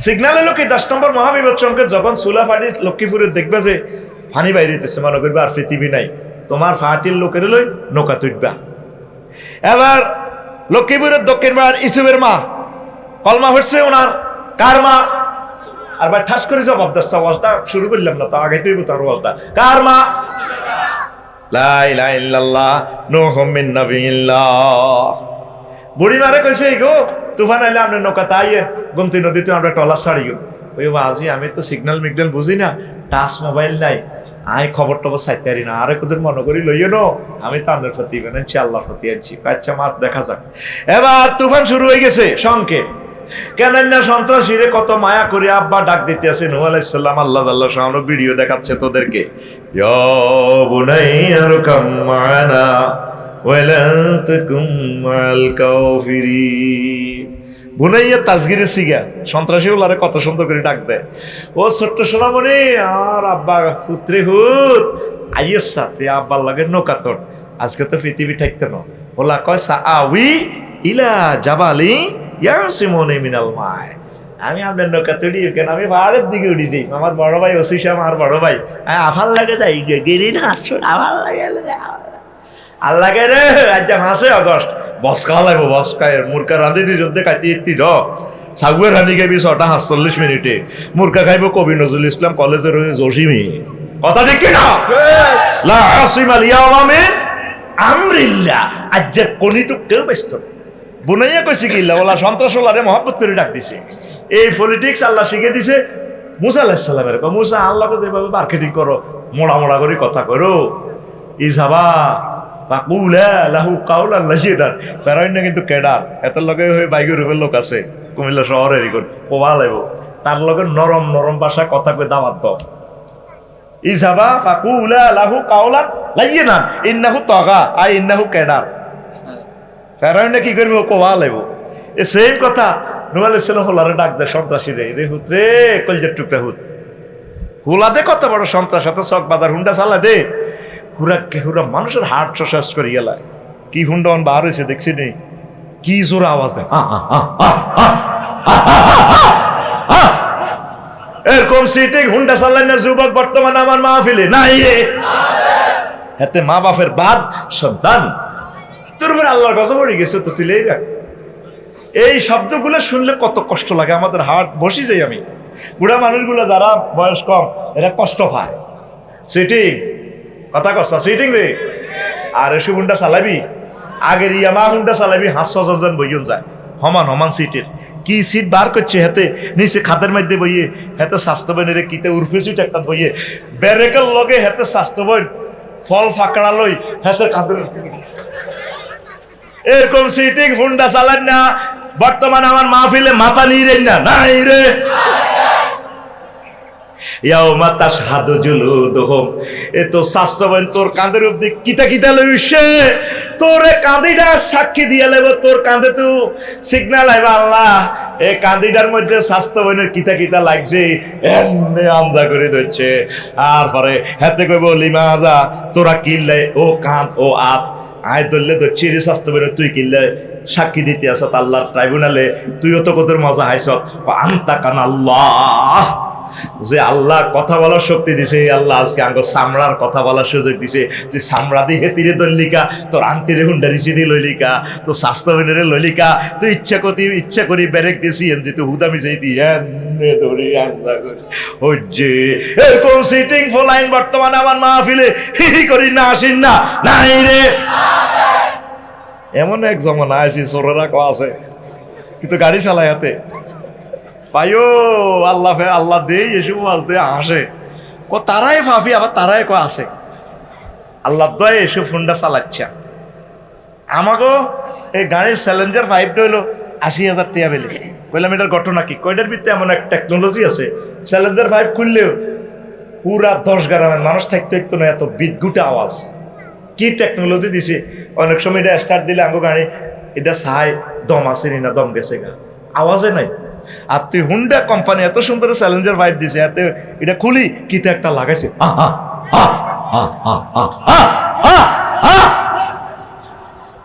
সিগন্যাল এলো কি 10 নম্বর মহাবিপদ যখন সুলা ফাটি লক্ষ্মীপুরে দেখবে যে পানি বাইরেতেছে, মনে করবে আর পৃথিবী নাই, তোমার ফাটির লোকের লই নৌকা তুলবা। এবার লক্ষ্মীপুরের দক্ষিণ পাড়ার ইসুবের মা কলমা হচ্ছে ওনার কার মা? আর ভাই ঠাস করে জবাব দাস্তা ওয়াজটা শুরু করলাম না তো আগে তুই তার ওয়াজটা কার মা? লা ইলাহা ইল্লাল্লাহ নূহুম মিন নাবিয়িল্লাহ। বুড়ি মারে কইছে গো তুফান আইলে আমরা নৌকা তাইয়ে গোমতী নদীতে আমরা টলার ছাড়িও। ওই বাজি আমি তো সিগন্যাল মিগন্যাল বুঝি না, টাচ মোবাইল নাই, আই খবর টবর চাইতে পারি না। আরে কোদের মনে করি লইও নো, আমি তো আপনার প্রতি আনছি, আল্লাহ প্রতি আনছি। আচ্ছা মার দেখা যাক। এবার তুফান শুরু হয়ে গেছে সংকেত। কেন না সন্ত্রাসীরে কত মায়া করে আব্বা ডাক দিতে আছে নূহ আলাইহিস সালাম। আল্লাহ জাল্লা শাআনু ভিডিও দেখাচ্ছে তোদেরকে, ইয়া বুনাইয়া রকাম মা'ানা ওয়া লা তাকুম মা'আল কাফিরিন। বুনাইয়া তাসগীরে সিগা, সন্ত্রাসী ওলারে কত সুন্দর করে ডাক দেয়। ও ছোট্ট সোনামণি আর আব্বা পুত্রে হুত আইয়ের সাথে আব্বার লাগে নৌকা তোর, আজকে তো পৃথিবী ঠাকতে না। ওলা কয় সাআউই ইলা জাবালি ইয়াসিমুনি মিনাল মায়। আমি আপনার নৌকা তুলি কেন, আমি পাহাড়ের দিকে উঠি যাই। আমার বড় ভাই ওসিস আমার বড় ভাই আফাল লাগে যাই গেরি না আসছো আফাল লাগে আর লাগে রে। আজ 5 আগস্ট বসকা লাগবো, বসকায় মুরকা রাঁধি দি যুদ্ধে কাটি এত্তি র সাগুয়ে রানি খাইবি 6:47 মিনিটে। মুরকা খাইব কবি নজরুল ইসলাম কলেজের জসিমি। কথা ঠিক কিনা? লা আসিমাল ইয়াওমা মিন আমরিল্লাহ। আজের কোনি তো কেউ ব্যস্ত বুনাইয়া কইছে কি ওলা সন্ত্রাস ওলারে মহব্বত করে ডাক দিছে। এই পলিটিক্স আল্লাহ শিখে দিছে মুসা আলাইহিস সালামের। মুসা আল্লাহকে যেভাবে মার্কেটিং করো, মোড়া মোড়া করে কথা করো, ইজাবা ফাকুলা লাহু কাউলান লাজিদান। ফেরাউন কিন্তু কেডার এত লগে হয়ে বাইকের রূপের লোক আছে কুমিল্লা শহরে এরকম কোবা লাগবো, তার লগে নরম নরম ভাষা কথা কই দাওয়াত দাও। ইজাবা ফাকুলা লাহু কাউলান লাজিদান ইন্নাহু তাগা আই ইন্নাহু কেডার। ফেরাউন কি করবো কোবা লাগবো। এ সেম কথা নূহ আলাইহিস সালাম হোলারে ডাক দেয় সন্ত্রাসী রে হুত রে কলজের টুকরা হুত। হুলা দে কত বড় সন্ত্রাস, এত চক বাজার হুন্ডা চালা দে হুরা মানুষের হার্ট শেষ করে গেলায়। কি হুন্ডা বার হয়েছে দেখছি নি, কি জোরে আওয়াজ দেয়, এরকম সিটিং হুন্ডা চালাই না যুবক বর্তমানে আমার মাহফিলে নাই রে। হাতে মা বাপের বাদ সন্তান, তোর উপরে আল্লাহর গজব পড়ে গেছে তো তুলেই রাখ। এই শব্দগুলো শুনলে কত কষ্ট লাগে, আমাদের হার্ট বসে যাই। আমি বুড়া মানুষগুলো যারা বয়স কম এরা কষ্ট পায়। সিটিং কথা কষ্ট সিটিং রে। আর এসব হুন্ডা চালাবি, আগের ইয়ামা হুন্ডা চালাবি 500 জন বইজন যায় সমান সমান সিটের। কি সিট বার করছে হাতে নিচে খাদের মধ্যে বইয়ে, হাতে স্বাস্থ্যবানের কিতে উর্ফে সিট একটা বইয়ে, ব্যারেকের লগে হাতে স্বাস্থ্যবান ফল ফাঁকড়া লই হাতের খাদের। এরকম সিটিং হুন্ডা চালান না বর্তমানে আমার মাহফিলে মাথা নিয়ে না নাই রে। ইয়াউমা তাশহাদু জুলুদুহুম, এ তো স্বাস্থ্যবান তোর কাঁধের অবধি কিতা কিতা লইছে, তোরে কাঁদিটা সাক্ষী দিয়ে লেব, তোর কাঁধে তো সিগন্যাল আইবা আল্লাহ এই কাঁদিটার মধ্যে স্বাস্থ্যবানের কিতা কিতা লাগছে এমনি আমজা করে দিচ্ছে। আর পরে হাতে কইব লিমাজা তোরা কিল্লে ও কাঁধ ও আত আয় ধরলে তো চিরি স্বাস্থ্যবানের তুই কিল্লে সাক্ষী দিতে আসত আল্লাহর ট্রাইব্যুনালে, তুইও তো কত মজা হাইছ। আনতা কান আল্লাহ, যে আল্লাহ কথা বলার শক্তি দিছে, আল্লাহ আজকে আঙ্গ সামড়ার কথা বলার সুযোগ দিছে। তুই সামড়া দিয়ে হেতিরে দলিকা, তোর আন্তিরে হুন্ডারি সিধি লইলিকা, তোর স্বাস্থ্যবিনের লইলিকা, তুই ইচ্ছা করি ব্যারেক দিছি এন তুই হুদামি যাইতি এনে ধরি আন্দা করি হজ্জে। এরকম সিটিং ফলাইন বর্তমানে আমার মাহফিলে হি করি না আসিন না নাই রে। এমন এক জমানা আছি চোরেরা ক আছে কিন্তু গাড়ি চালায় হাতে পাইও আল্লাহ আল্লাহ দেই এসব মাছ দিয়ে আসে ক তারাই ফাফি, আবার তারাই ক আসে আল্লাহ দয় এসব ফোনটা চালাচ্ছা। আমাকেও এই গাড়ির চ্যালেঞ্জার 5টা হইলো 80,000 টাকা বেলে। বললাম এটার ঘটনা কি? কয়টার ভিত্তিতে এমন এক টেকনোলজি আছে, চ্যালেঞ্জার 5 খুললেও পুরা 10 গ্রামের মানুষ থাকতে একটু না, এত বিদ্যুটে আওয়াজ। কি টেকনোলজি দিছে, অনেক সময় এটা স্টার্ট দিলে আঙ্গো গাড়ি এটা ছাই দম আছে না দম গেছে গা, আওয়াজে নাই। আর তুই হুন্ডা কোম্পানি এত সুন্দর চ্যালেঞ্জার 5 দিছে, এতে এটা খুলি কিতে একটা লাগাইছে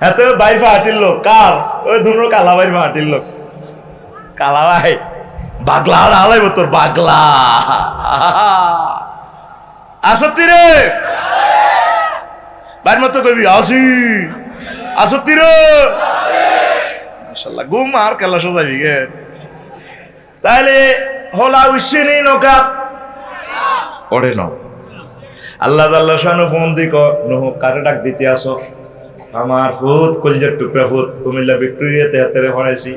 এত বাইর ফাটিল লোক কার ওই ধরুন কালা বাইর ফাটিল লোক কালা ভাই বাগলা আর আলাইব তোর বাগলা আসত্তি রে বাইর মতো কবি আসি আসত্তি রে মাশাআল্লাহ ঘুম আর খেলা সোজাবি গে। তাহলে হলা উসিনি নৌকা ওরে ন আল্লাহ আল্লাহ শানু ফোন দিক নহ কারে ডাক দিতে আসো, আমার ফুত কলজার টুকরা ফুত কুমিল্লা ভিক্টোরিয়াতে হাতেরে হরাইছি,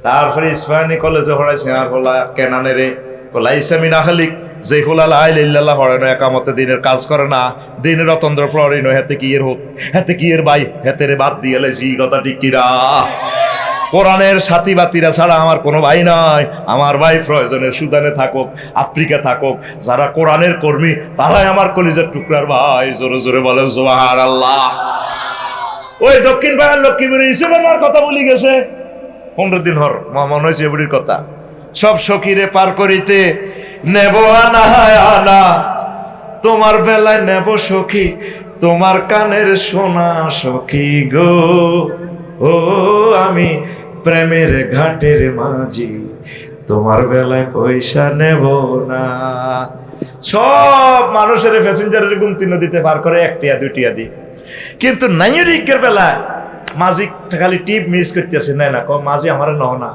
তারপরে ইসফাহানি কলেজে হরাইছি। আর হলা কেনানে রে কলা ইসলামী নাখালিক যে হলা লাই লিল্লাল্লাহ হরে না, একামতে দিনের কাজ করে না, দিনের অতন্দ্র প্রহরী নয়, হাতে কি এর হোক হাতে কি এর ভাই হাতে রে বাদ দিয়ে লেছি কথা ঠিক কিরা। কোরআনের সাথী বাতিরা ছাড়া আমার কোনো ভাই নাই। আমার ভাই প্রয়োজনে সুদানে থাকুক আফ্রিকা থাকুক, যারা কোরআনের কর্মী তারাই আমার কলিজার টুকরার ভাই। জোরে জোরে বলে সুবহানাল্লাহ। ওই দক্ষিণ পাড়ার লক্ষ্মীপুরে ইসুফের কথা বলি গেছে 15 দিন হর মনে হয়েছে এগুলির কথা। সব সখীরে পার করিতে নেব আনা আনা, তোমার বেলায় নেব সখী তোমার কানের সোনা সখী গো, ও আমি প্রেমের ঘাটের মাঝি তোমার বেলায় পয়সা নেব না। সব মানুষের প্যাসেঞ্জারের গুমতি নদীতে পার করে 1 টিয়া 2 টিয়া দি, কিন্তু নাইরিকের বেলায় মাঝি খালি টিপ মিস করতেছে না না মাঝি আমার নও না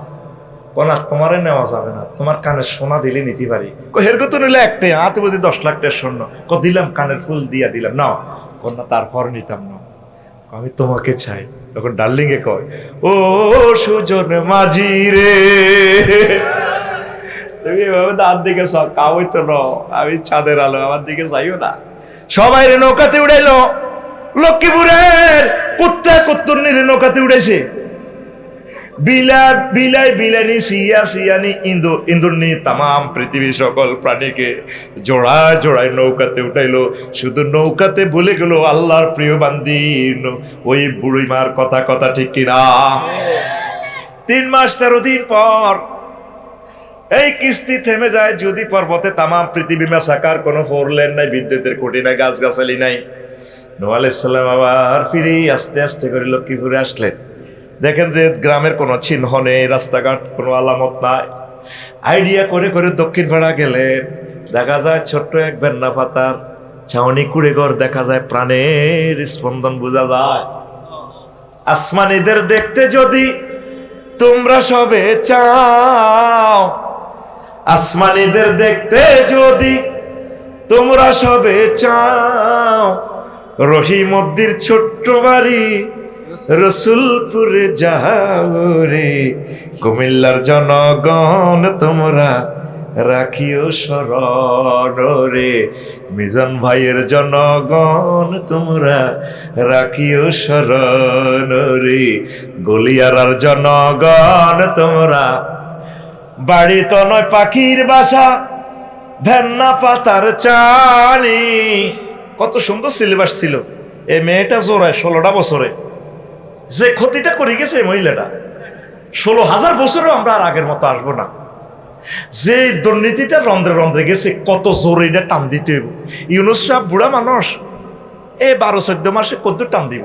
না তোমারে নেওয়া যাবে না, তোমার কানের সোনা দিলে নিতে পারি। হের কত নিলে 1 টিয়া হাতে বুঝি 10 লাখ টাকার স্বর্ণ দিলাম, কানের ফুল দিয়া দিলাম নাও না, তারপর নিতাম না, আমি তোমাকে চাই। তখন ডার্লিং এ কয় ও সুজন মাঝি রে, তুমি এভাবে তার দিকে কাউই তো ন, আমি চাঁদের আলো আমার দিকে চাইও না। সবাই রে নৌকাতে উড়াইলো, লক্ষ্মীপুরের কুত্তা কুত্তুর্নির নৌকাতে উড়াইছে, বিলানি সিয়া সিয়ানি ইন্দুরনি তামাম পৃথিবীর সকল প্রাণীকে জোড়ায় জোড়ায় নৌকাতে উঠাইলো। শুধু নৌকাতে ভুলে গেল আল্লাহর প্রিয় বান্দি ওই বুড়ি মার কথা কথা ঠিক কিনা। 3 মাস 13 দিন পর এই কিস্তি থেমে যায়। যদি পর্বতে তামাম পৃথিবী মেসাকার কোনো 4 লেন নাই, বিদ্যুতের খুঁটি নাই, গাছগাছালি নাই, নূহ আলাইহিস সালাম আবার ফিরে আস্তে আস্তে করে লক্ষ্মীপুরে আসলেন। দেখেন যে গ্রামের কোনো চিহ্ন নেই, রাস্তাঘাট কোনো আলামত নাই। আইডিয়া করে করে দক্ষিণ পাড়া গেলেন। দেখা যায় ছোট্ট এক বেন্না পাতার ছাউনি কুড়ে ঘর দেখা যায়, প্রাণের স্পন্দন বোঝা যায়। আসমানীদের দেখতে যদি তোমরা সবে চাও, আসমানীদের দেখতে যদি তোমরা সবে চাও, রহিমদ্দির ছোট্ট বাড়ি রসুলপুরে যাও রে। কুমিল্লার জনগণ তোমরা রাখিও স্মরণ রে। মিজান ভাইয়ের জনগণ তোমরা রাখিও স্মরণ রে। গলিয়ারার জনগণ তোমরা, বাড়ি তো নয় পাখির বাসা, ভেন্না পাতার চানি। কত সুন্দর সিলেবাস ছিল। এই মেয়েটা জোড়ায় 16টা বছরে যে ক্ষতিটা করে গেছে এই মহিলাটা, 16,000 বছরেও আমরা আর আগের মতো আসবো না। যে দুর্নীতিটা রন্ধ্রে রন্ধ্রে গেছে, কত জোরে এটা টান দিতে হইব। ইউনুস সাহেব বুড়া মানুষ, এই 12-14 মাসে কত টান দিব।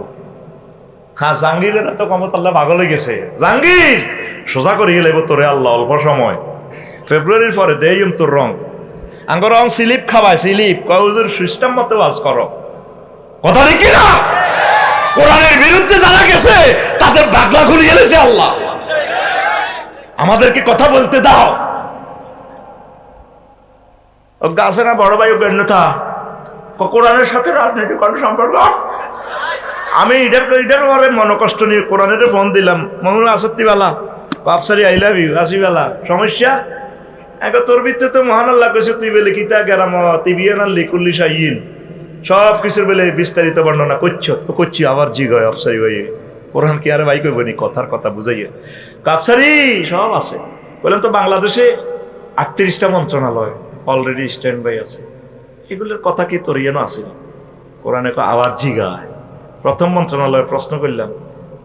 হ্যাঁ, জাহাঙ্গীরের তো কমত আল্লাহ পাগল হয়ে গেছে। জাহাঙ্গীর সোজা করে গেলে তোরে আল্লাহ অল্প সময়, ফেব্রুয়ারির পরে দেইম তোর রং আঙ্গর স্লিপ খাওয়ায়, স্লিপ কউজের সিস্টেম মতো ওয়াজ করো। কথা ঠিক না? কোরআনের বিরুদ্ধে যারা গেছে তাদের বাগলা খুলে গেলেছে আল্লাহ। আমাদেরকে কথা বলতে দাও। গাছে না বড় ভাই গণ্যতা, কোরআনের সাথে রাজনৈতিক কোনো সম্পর্ক। আমি ইডার পরে মনকষ্ট নিয়ে কোরআনের ফোন দিলাম, মনে আসত্তিবেলা বাপসারি আই লাভ ইউ আসিবেলা সমস্যা এক তোর ভিতরে তো মহান আল্লাহ কইছে তুই বলে কিতা গেরাম তিবিয়ান লিকুল্লি সাইয়িন সব কিছুর বলে বিস্তারিত বর্ণনা করছি। আবার জিগয় আফসারি ভাই কোরআন কি আরে ভাই কইবনি, কথার কথা বুঝাইয়া কাপসারি সব আছে। বললাম তো বাংলাদেশে 38টা মন্ত্রণালয় অলরেডি স্ট্যান্ড বাই আছে, এগুলোর কথা কি তোর ইয়েনো আছে? কোরআনে আবার জিগায়। প্রথম মন্ত্রণালয়ে প্রশ্ন করলাম,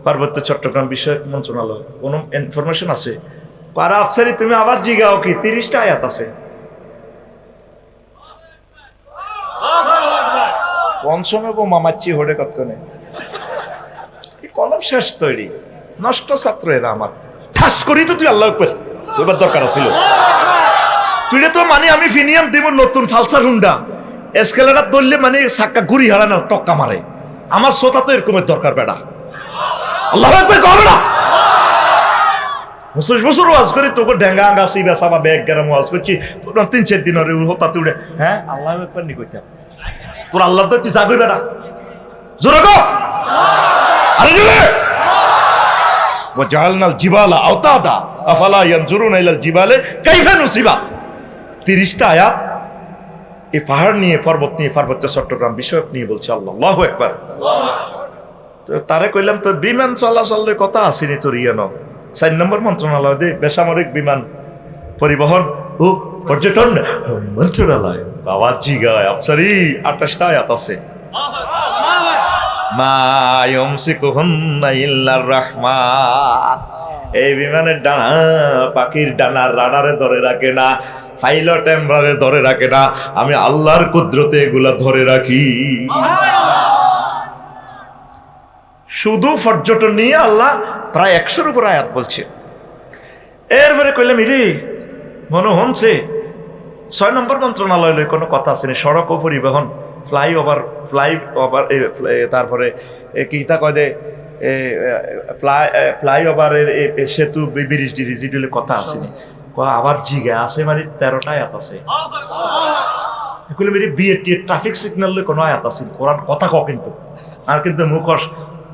পার্বত্য চট্টগ্রাম বিষয়ক মন্ত্রণালয়, কোনো ইনফরমেশন আছে? পারা আফসারি তুমি আবার জিগাও কি? 30টা আয়াত আছে। পঞ্চমে মামাচ্ছি হোড়ে কতক্ষণে কলম শেষ তৈরি, নষ্ট ছাত্র এরা আমার। ঠাস করি তো তুই আল্লাহ এবার দরকার ছিল। তুই তো মানে আমি ফিনিয়াম দিব নতুন ফালসা হুন্ডা এসকেলেটার ধরলে মানে সাক্কা ঘুরি হারা না টক্কা মারে। আমার শ্রোতা তো এরকমের দরকার বেড়া। আল্লাহ একবার কবে না 25 বছর ওয়াজ করি তোকে ডেঙ্গা আঙ্গাছি বেসা বা ব্যাগ গেরাম ওয়াজ করছি 3-4 দিন হতাতে উড়ে। হ্যাঁ, আল্লাহ একবার নি কইতাম তোর আল্লাহ তো তুই যাবি বেড়া জোরে গো। আরে জোরে ওয়াজআলনাল জিবালা আওতাদা আফালা ইয়ানজুরুনা ইলাল জিবালে কাইফা নুসিবা। 30টা আয়াত এই পাহাড় নিয়ে, পর্বত নিয়ে, পার্বত্য চট্টগ্রাম বিষয়ক নিয়ে বলছে। আল্লাহু আকবার। তো তারে কইলাম তোর বিমান চলাচলের কথা আসেনি তোর ইয়ে ন 4 নম্বর মন্ত্রণালয় দে বেসামরিক বিমান পরিবহন ও পর্যটন মন্ত্রণালয়। বাবা জিগায় আফসারি 28টা আয়াত আছে। মা ইউমসিকুহুন্না ইল্লার রাহমান। এই বিমানের ডানা পাখির ডানা রাডারে ধরে রাখে না, পাইলট এমব্রারে ধরে রাখে না, আমি আল্লাহর কুদরতে এগুলা ধরে রাখি। শুধু পর্যটন নিয়ে আল্লাহ প্রায় 100-এর উপর আয়াত বলছে। এরপরে কইলাম ইরে মনে হচ্ছে 6 নম্বর মন্ত্রণালয় লই কোনো কথা আসেনি। সড়ক ও পরিবহন, ফ্লাইওভার, তারপরে কিতা কয় দে ফ্লাইওভারের সেতু, ব্রিজ, ডিজিটালের কথা আসেনি। আবার জিগা আছে মানে 13টা আয়াত আছে। এগুলো মেরে বিএটি ট্রাফিক সিগন্যাল লই কোনো আয়াত আছে? কোরআন কথা কও কিন্তু আর কিন্তু মুখস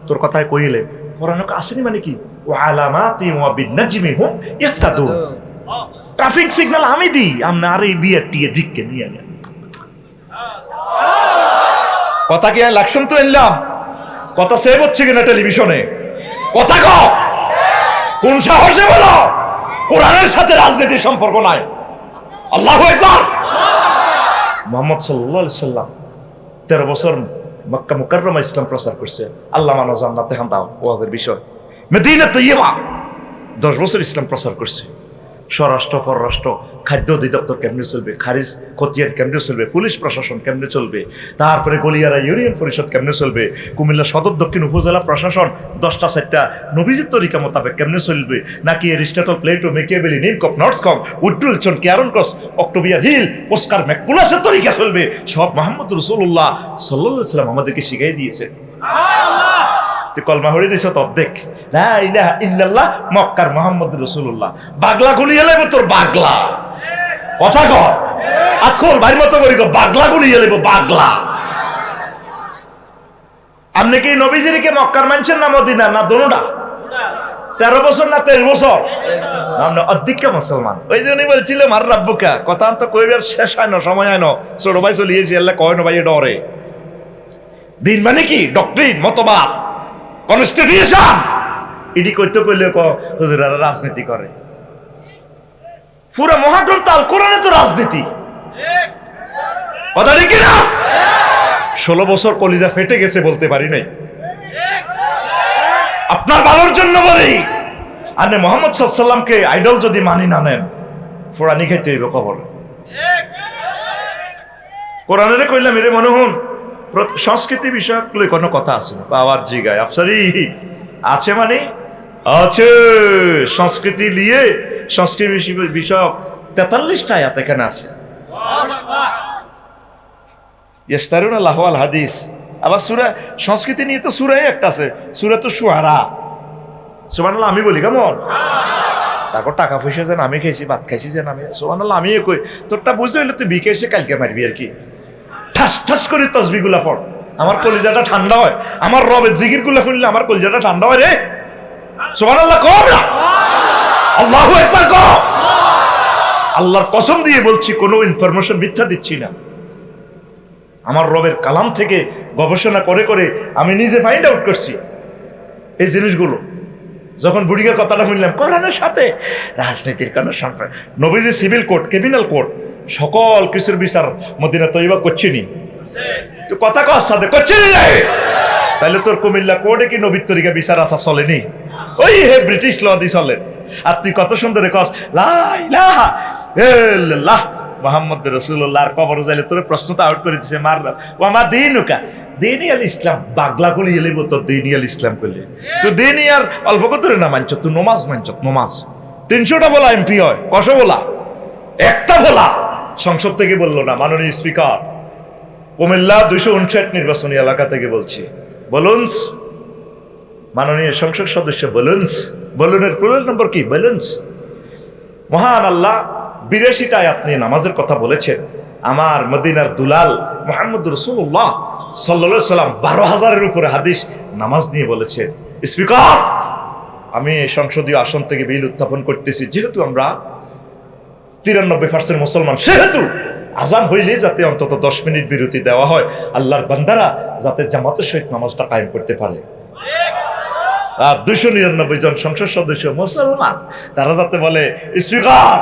তোর কথায় কইলে কোরআন আসেনি মানে কি? ওয়া আলামাতি ওয়া বিন-নাজমি হুম ইহতাদুন। ট্রাফিক সিগন্যাল আমি দিই, আমনা আর এই বিএটি জিগকে নিয়ে আনি। কথা কি আমি লাকসাম তো এলাম? কথা সেভ হচ্ছে কিনা টেলিভিশনে? কথা কও, কোন সাহসে বলো কোরআনের সাথে রাজনীতির সম্পর্ক নাই? আল্লাহু আকবার। মুহাম্মদ সাল্লাল্লাহু আলাইহি সাল্লাম 13 বছর মক্কা মুকাররমা ইসলাম প্রচার করছে। আল্লাহ মানো জান্নাত দেখান দাও ওয়াজের বিষয়। মদিনা তৈয়বা 10 বছর ইসলাম প্রচার করছে। স্বরাষ্ট্র, পররাষ্ট্র খাদ্য অধিদপ্তর কেমনে চলবে, খারিজ খতিয়ান কেমনে চলবে, পুলিশ প্রশাসন কেমনে চলবে, তারপরে গলিয়ারা ইউনিয়ন পরিষদ কেমনে চলবে, কুমিল্লা সদর দক্ষিণ উপজেলা প্রশাসন 10টা 4টা নবীজির তরিকা মোতাবেক কেমনে চলবে, নাকি এরিস্টটল, প্লেটো, মেকিয়াভেলি, নিমকপ, নর্থসকম, উড্রুলচন, ক্যারন ক্রস, অক্টোবিয়ার হিল, অস্কার ম্যাকুলাসের তরিকা চলবে, সব মুহাম্মদ রাসূলুল্লাহ সাল্লাল্লাহু আলাইহি ওয়াসাল্লাম আমাদেরকে শিখিয়ে দিয়েছেন। তুই কলমা হয়ে নিছ অর্ধেক, লা ইলাহা ইল্লাল্লাহ মক্কার মুহাম্মদ রাসূলুল্লাহ। বাগলা গুলিয়ে লেব তোর, বাগলা কথা কর, আতখল ভাইয়ের মতো করি গো, বাগলা গুলিয়ে লেব, বাগলা। আপনি কি নবীজিকে মক্কার মানছেন না মদিনা, না দোনোটা? 13 বছর না 23 বছর? আমরা অধিক মুসলমান। ওই যে উনি বলছিলেন মার রাব্বুকা, কথা তো কইবার শেষ হয় না, সময় হয় না। ছোট ভাই চলিয়েছি, আল্লাহ কয় না ভাই ডরে। দিন মানে কি? ডক্টরিন, মতবাদ, কনস্টিটিউশন। এটি কইতে কইলে হুজুরারা রাজনীতি করে। পুরো মহাগ্রন্থ আল কোরআনে তো রাজনীতি, কথা ঠিক না? 16 বছর কলিজা ফেটে গেছে বলতে পারি নাই, আপনার ভালোর জন্য বলি। আপনি মুহাম্মদ সাল্লাল্লাহু আলাইহি ওয়াসাল্লামকে আইডল যদি মানি না নেন, ফোড়ানি খাইতে হইব খবর। কোরআনের কইলাম এরে মনে হন সংস্কৃতি বিষয়ক লই কোনো কথা আছে না, বাবার জিগায় আফসারি আছে মানে আছে। সংস্কৃতি নিয়ে সংস্কৃতি বিষয়ক 43টা আয়াত এখানে আছে। ইস্তারুনা লাহওয়াল হাদিস। আবার সূরা সংস্কৃতি নিয়ে তো সূরাই একটা আছে, সূরাতুশ শুআরা। সুবহানাল্লাহ আমি বলি কেমন? তারপর টাকা পয়সা যেন আমি খাইছি, ভাত খাইছি যেন আমি, সুবহানাল্লাহ আমি কই। তোরটা বুঝে হইলে তুই বিকেশে কালকে মারবি আর কি। ঠাস ঠাস করে তসবিহগুলা পড়, আমার কলিজাটা ঠান্ডা হয়। আমার রবের জিকিরগুলা শুনলে আমার কলিজাটা ঠান্ডা হয় রে। সুবহানাল্লাহ কও না, আল্লাহু আকবার কও। আল্লাহর কসম দিয়ে বলছি, কোনো ইনফরমেশন মিথ্যা দিচ্ছি না। আমার রবের কালাম থেকে গবেষণা করে করে আমি নিজে ফাইন্ড আউট করছি এই জিনিসগুলো। যখন বুড়িকে কথাটা শুনলাম, কোরআনের সাথে রাজনীতির কোনো সম্পর্ক। নবীজি সিভিল কোড, ক্রিমিনাল কোড, সকল কিছুর বিচার মদিনা তৈবা করছিনি। তুই কথা কর সাথে করছিনি রে, তাহলে তোর কুমিল্লা কোডে কি নবীর তরিকা বিচার আসা চলেনি? ওই হে ব্রিটিশ ল দি চলে। আর তুই কত সুন্দর কস লা ইলাহা ইল্লাল্লাহ মুহাম্মদ রাসূলুল্লাহর কবর যাইলে তোর প্রশ্নটা আউট করে দিছে। মার ও আমার দিনুকা, দিনী আল ইসলাম। বাগলা গুলি এলিব তোর দিনী আল ইসলাম করলে। তুই দিনী আর অল্প করে না মানছ, তুই নমাজ মানছ। নমাজ 300টা বলা এমপি হয়, কশো বলা? একটা বলা সংসদ থেকে বললো না। মাননীয় স্পিকার, কুমিল্লা 259 নির্বাচনী এলাকা থেকে বলছি, বলুনস। মাননীয় সংসদ সদস্য বলুনস, বলুনের পুরো নম্বর কি? বলুনস। মহান আল্লাহ 82টা আয়াত নিয়ে নামাজের কথা বলেছেন। আমার মদিনার দুলাল মুহাম্মদ রাসূলুল্লাহ সাল্লাল্লাহু আলাইহি ওয়াসাল্লাম 12,000-এর উপরে হাদিস নামাজ নিয়ে বলেছেন। স্পিকার, আমি সংসদীয় আসন থেকে বিল উত্থাপন করতেছি, যেহেতু আমরা 93% মুসলমান, সেহেতু আজান হইলে যাতে অন্তত 10 মিনিট বিরতি দেওয়া হয়, আল্লাহর বান্দারা যাতে জামাতের সহিত নামাজটা কায়েম করতে পারে। আর 299 জন সংসদ সদস্য মুসলমান, তারা যাতে বলে স্পিকার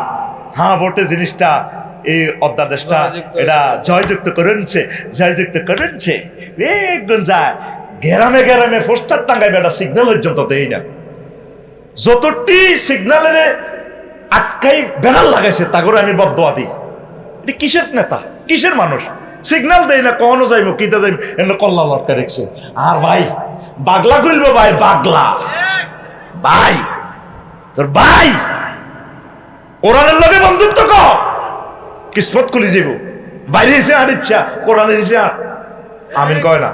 হ্যাঁ ভোটে জিনিসটা এই অধ্যাদেশটা এটা জয়যুক্ত করেছে, জয়যুক্ত করেছে। একজন যায় গ্রামে গ্রামে পোস্টার টাঙ্গাইবে, এটা সিগন্যাল পর্যন্ত দেই না। যতটি সিগন্যালের আটকাই ব্যানার লাগাইছে তাগরে আমি বদদোয়া দিই। এটা কিসের নেতা, কিসের মানুষ? সিগন্যাল দেয় না, কখনো যাইবো কিতা যাইব এগুলো কল্লা লটকা রেখছে। আর ভাই বাগলা খুলবো ভাই, বাগলা ভাই, তোর ভাই কোরআনের লগে বন্ধুত্ব কর, কিসমত খুলি যাব। বাইরে এসে আর ইচ্ছা, কোরআনের এসে আর আমিন কয় না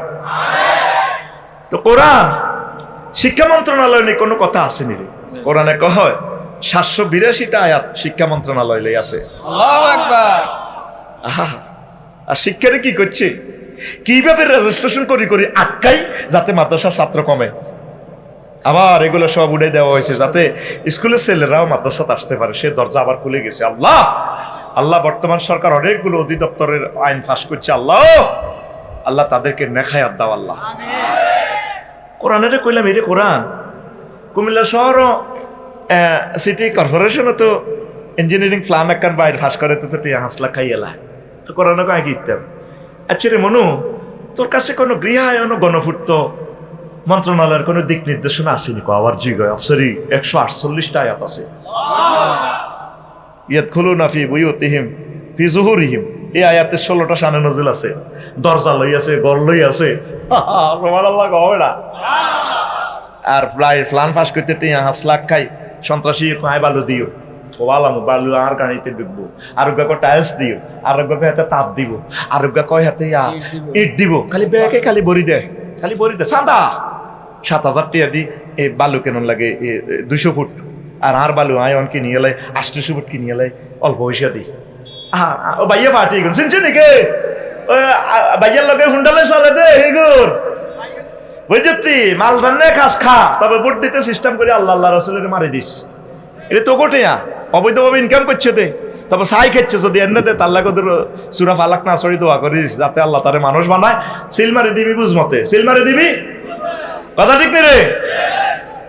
তো। কোরআন শিক্ষা মন্ত্রণালয় নিয়ে কোনো কথা আসেনি রে। কোরআনে কয় 782টা আয়াত শিক্ষা মন্ত্রণালয় আছে। আল্লাহু আকবার। আহা, আর শিক্ষারে কি করছে, কিভাবে রেজিস্ট্রেশন করি আটকাই যাতে মাদ্রাসা ছাত্র কমে। আবার এগুলো সব উড়ে দেওয়া হয়েছে যাতে স্কুলের ছেলেরাও মাদ্রাসাতে আসতে পারে, সে দরজা আবার খুলে গেছে। আল্লাহ আল্লাহ বর্তমান সরকার অনেকগুলো অধিদপ্তরের আইন পাস করছে। আল্লাহ আল্লাহ তাদেরকে নেখায়াত দাও আল্লাহ। কোরআনের কইলাম এরে কোরআন। কুমিল্লা শহর সিটি কর্পোরেশনও তো ইঞ্জিনিয়ারিং প্ল্যান একখান বাইরে ফাঁস করে তো তুই হাসলা খাই এলা তো কোরআন আগে ইত্যাম। আচ্ছা রে মনু, তোর কাছে কোনো গৃহায়ন গণপূর্ত মন্ত্রণালয়ের কোনো দিক নির্দেশনা আসেনি? আবার জিগায় অফসারি 148টা আয়াত আছে। ইয়াদখুলুনা ফি বুয়ুতিহিম ফি জুহুরিহিম, এই আয়াতের 16টা শানে নজুল আছে। দরজা লই আছে, ঘর লই আছে, সুবহানাল্লাহ কবে না। আর প্রায় ফ্লান ফাঁস করতে 5 লাখ খাই সন্ত্রাসী খায় বালু দিও, ও বালু আর গাড়িতে ডুববো, আরোগ্য কয় টাইলস দিও, আরোগ্য কয় হাতে তাপ দিব, আরোগ্য কয় হাতে ইট দিব, খালি ব্যাগে খালি বড়ি দেয়, খালি বড়ি দেয়। চাঁদা 7,000 টাকা দি এই বালু কেন লাগে 200 ফুট, আর বালু আয়ন কিনি এলাই 800 ফুট কিনি এলাই অল্প পয়সা দি। ও ভাইয়া পার্টি গেল শুনছি নাকি, ভাইয়ার লগে হুন্ডালে চলে দে হেগুর বুঝতি মাল জানে খাস খা, তবে ভোট দিতে সিস্টেম করে আল্লাহ আল্লাহ রসুলের মারি দিস। এটা তো গোটেয়া অবৈধভাবে ইনকাম করছে দে, তবে সাই খেচ্ছে যদি এনে দে তার লাগে ওদের সুরা ফালাক না সরি দোয়া করিস যাতে আল্লাহ তারে মানুষ বানায়। সিল মারি দিবি বুঝমতে, সিল মারি দিবি, কথা ঠিক নেই রে।